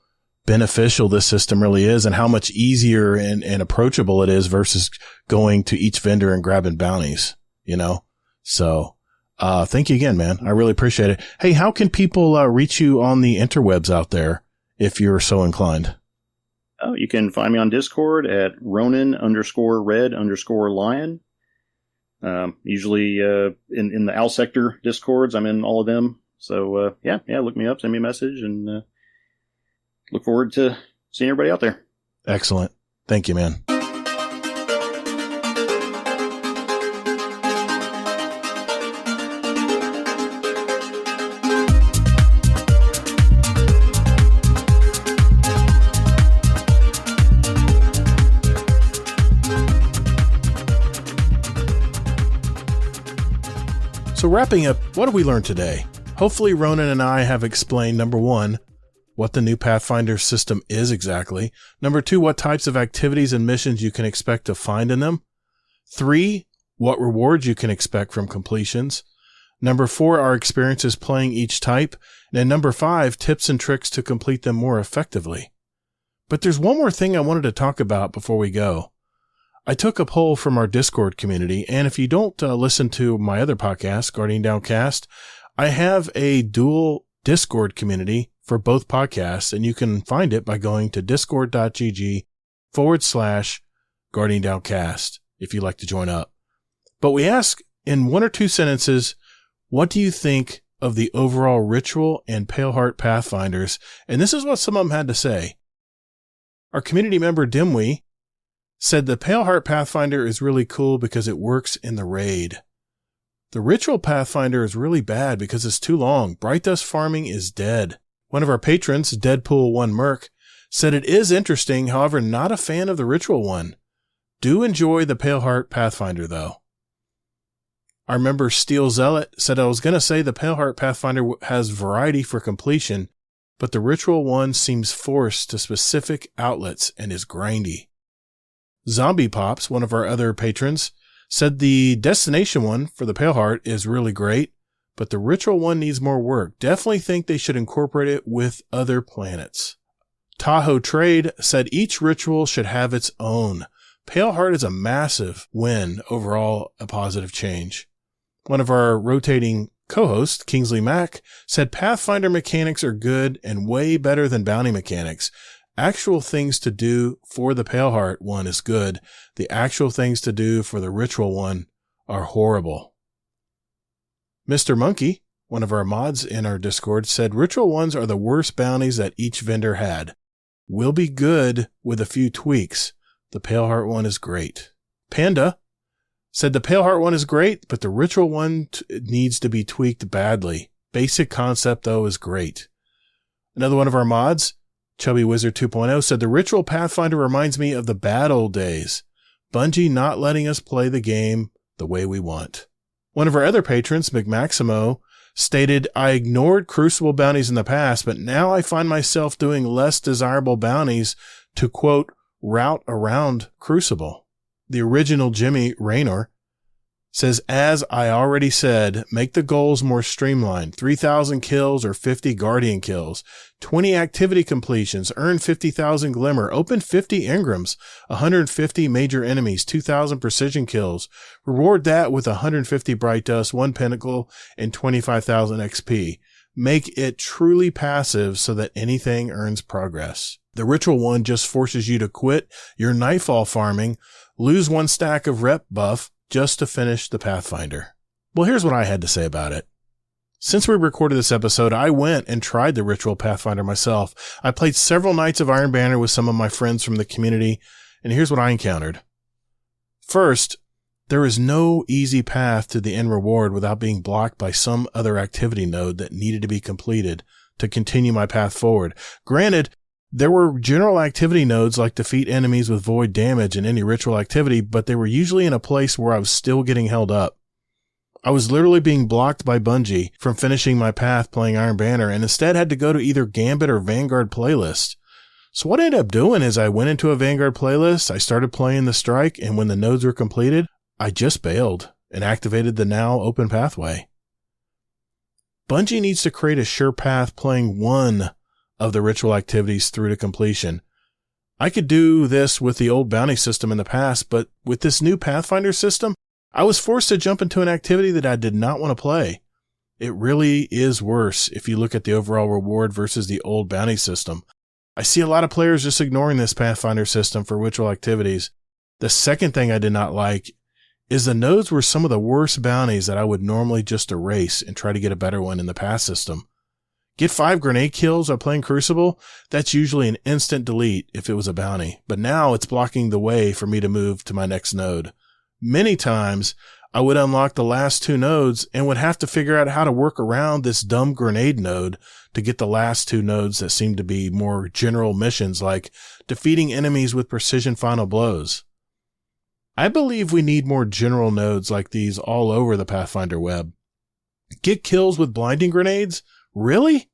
beneficial this system really is and how much easier and approachable it is versus going to each vendor and grabbing bounties, So, thank you again, man. I really appreciate it. Hey, how can people reach you on the interwebs out there if you're so inclined? Oh, you can find me on Discord at Ronin_Red_Lion. Usually in the Owl Sector Discords, I'm in all of them. So yeah, look me up, send me a message, and look forward to seeing everybody out there. Excellent. Thank you, man. So wrapping up, what did we learn today? Hopefully Ronin and I have explained, number one, what the new Pathfinder system is exactly. Number two, what types of activities and missions you can expect to find in them. 3, what rewards you can expect from completions. Number 4, our experiences playing each type. And number 5, tips and tricks to complete them more effectively. But there's one more thing I wanted to talk about before we go. I took a poll from our Discord community, and if you don't listen to my other podcast, Guardian Downcast, I have a dual Discord community for both podcasts, and you can find it by going to discord.gg/Guardian Downcast if you'd like to join up. But we ask in 1 or 2 sentences, what do you think of the overall ritual and Paleheart Pathfinders? And this is what some of them had to say. Our community member Dimwee said the Paleheart Pathfinder is really cool because it works in the raid. The Ritual Pathfinder is really bad because it's too long. Bright Dust farming is dead. One of our patrons, Deadpool1Merc, said it is interesting, however, not a fan of the Ritual one. Do enjoy the Paleheart Pathfinder, though. Our member Steel Zealot said, I was going to say the Paleheart Pathfinder has variety for completion, but the Ritual one seems forced to specific outlets and is grindy. Zombie Pops, one of our other patrons, said the destination one for the Paleheart is really great, but the Ritual one needs more work. Definitely think they should incorporate it with other planets. Tahoe Trade said each ritual should have its own. Paleheart is a massive win, overall a positive change. One of our rotating co-hosts, Kingsley Mack, said Pathfinder mechanics are good and way better than bounty mechanics. Actual things to do for the Paleheart one is good. The actual things to do for the Ritual one are horrible. Mr. Monkey, one of our mods in our Discord, said Ritual ones are the worst bounties that each vendor had. Will be good with a few tweaks. The Pale Heart one is great. Panda said the Pale Heart one is great, but the Ritual one needs to be tweaked badly. Basic concept, though, is great. Another one of our mods, Chubby Wizard 2.0, said the Ritual Pathfinder reminds me of the bad old days. Bungie not letting us play the game the way we want. One of our other patrons, McMaximo, stated, I ignored Crucible bounties in the past, but now I find myself doing less desirable bounties to, quote, route around Crucible. The original Jimmy Raynor says, as I already said, make the goals more streamlined. 3,000 kills or 50 Guardian kills, 20 activity completions, earn 50,000 Glimmer, open 50 Engrams, 150 major enemies, 2,000 precision kills. Reward that with 150 Bright Dust, 1 Pinnacle, and 25,000 XP. Make it truly passive so that anything earns progress. The Ritual one just forces you to quit your Nightfall farming, lose 1 stack of rep buff just to finish the Pathfinder. Well, here's what I had to say about it. Since we recorded this episode, I went and tried the Ritual Pathfinder myself. I played several nights of Iron Banner with some of my friends from the community, and here's what I encountered. First, there is no easy path to the end reward without being blocked by some other activity node that needed to be completed to continue my path forward. Granted, there were general activity nodes like defeat enemies with void damage and any ritual activity, but they were usually in a place where I was still getting held up. I was literally being blocked by Bungie from finishing my path playing Iron Banner and instead had to go to either Gambit or Vanguard playlist. So what I ended up doing is I went into a Vanguard playlist, I started playing the strike, and when the nodes were completed, I just bailed and activated the now open pathway. Bungie needs to create a sure path playing one of the ritual activities through to completion. I could do this with the old bounty system in the past, but with this new Pathfinder system, I was forced to jump into an activity that I did not want to play. It really is worse if you look at the overall reward versus the old bounty system. I see a lot of players just ignoring this Pathfinder system for ritual activities. The second thing I did not like is the nodes were some of the worst bounties that I would normally just erase and try to get a better one in the past system. Get 5 grenade kills while playing Crucible, that's usually an instant delete if it was a bounty, but now it's blocking the way for me to move to my next node. Many times, I would unlock the last 2 nodes and would have to figure out how to work around this dumb grenade node to get the last 2 nodes that seem to be more general missions like defeating enemies with precision final blows. I believe we need more general nodes like these all over the Pathfinder web. Get kills with blinding grenades? Really?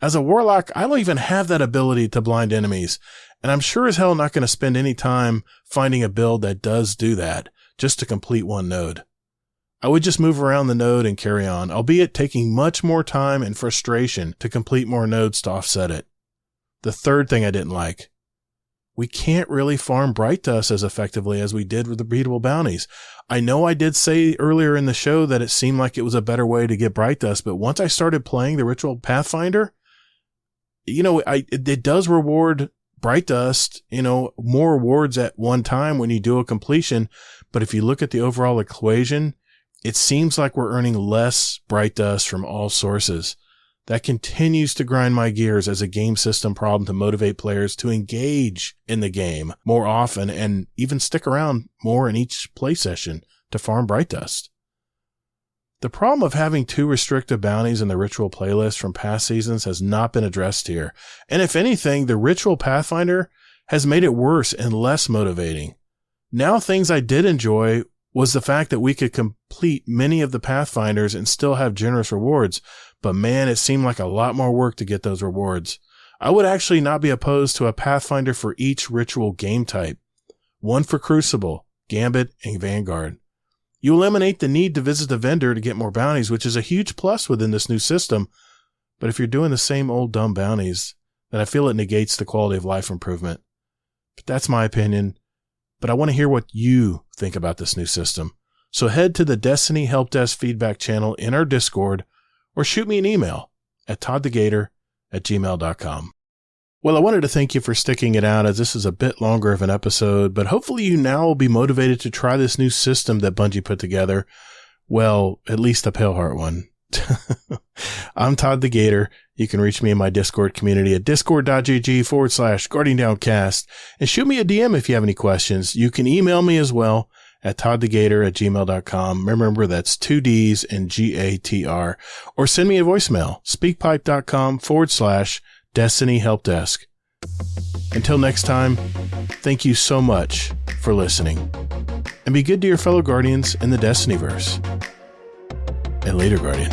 As a warlock, I don't even have that ability to blind enemies, and I'm sure as hell not going to spend any time finding a build that does do that, just to complete one node. I would just move around the node and carry on, albeit taking much more time and frustration to complete more nodes to offset it. The third thing I didn't like. We can't really farm Bright Dust as effectively as we did with the beatable bounties. I know I did say earlier in the show that it seemed like it was a better way to get Bright Dust, but once I started playing the Ritual Pathfinder, it does reward Bright Dust, more rewards at one time when you do a completion. But if you look at the overall equation, it seems like we're earning less Bright Dust from all sources. That continues to grind my gears as a game system problem to motivate players to engage in the game more often and even stick around more in each play session to farm Bright Dust. The problem of having 2 restrictive bounties in the Ritual playlist from past seasons has not been addressed here. And if anything, the Ritual Pathfinder has made it worse and less motivating. Now things I did enjoy was the fact that we could complete many of the Pathfinders and still have generous rewards, but man, it seemed like a lot more work to get those rewards. I would actually not be opposed to a Pathfinder for each ritual game type. One for Crucible, Gambit, and Vanguard. You eliminate the need to visit the vendor to get more bounties, which is a huge plus within this new system. But if you're doing the same old dumb bounties, then I feel it negates the quality of life improvement. But that's my opinion. But I want to hear what you think about this new system. So head to the Destiny Help Desk feedback channel in our Discord or shoot me an email at ToddtheGatr@gmail.com. Well, I wanted to thank you for sticking it out as this is a bit longer of an episode, but hopefully you now will be motivated to try this new system that Bungie put together. Well, at least the Pale Heart one. I'm Todd the Gatr. You can reach me in my Discord community at discord.gg/GuardianDownCast and shoot me a DM if you have any questions. You can email me as well at ToddtheGatr@gmail.com. Remember, that's 2 D's and GATR. Or send me a voicemail, speakpipe.com/Destiny Help Desk. Until next time, thank you so much for listening. And be good to your fellow Guardians in the Destinyverse. And later, Guardian.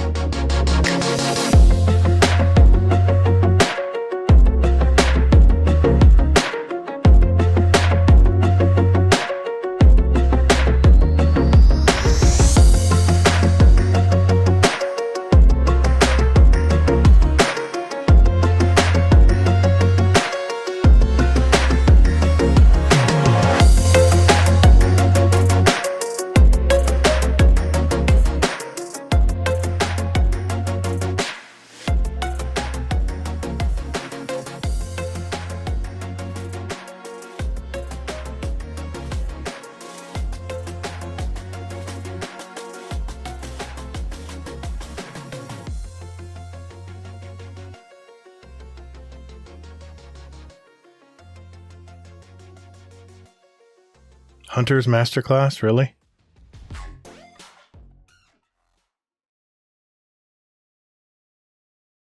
Hunter's Masterclass, really?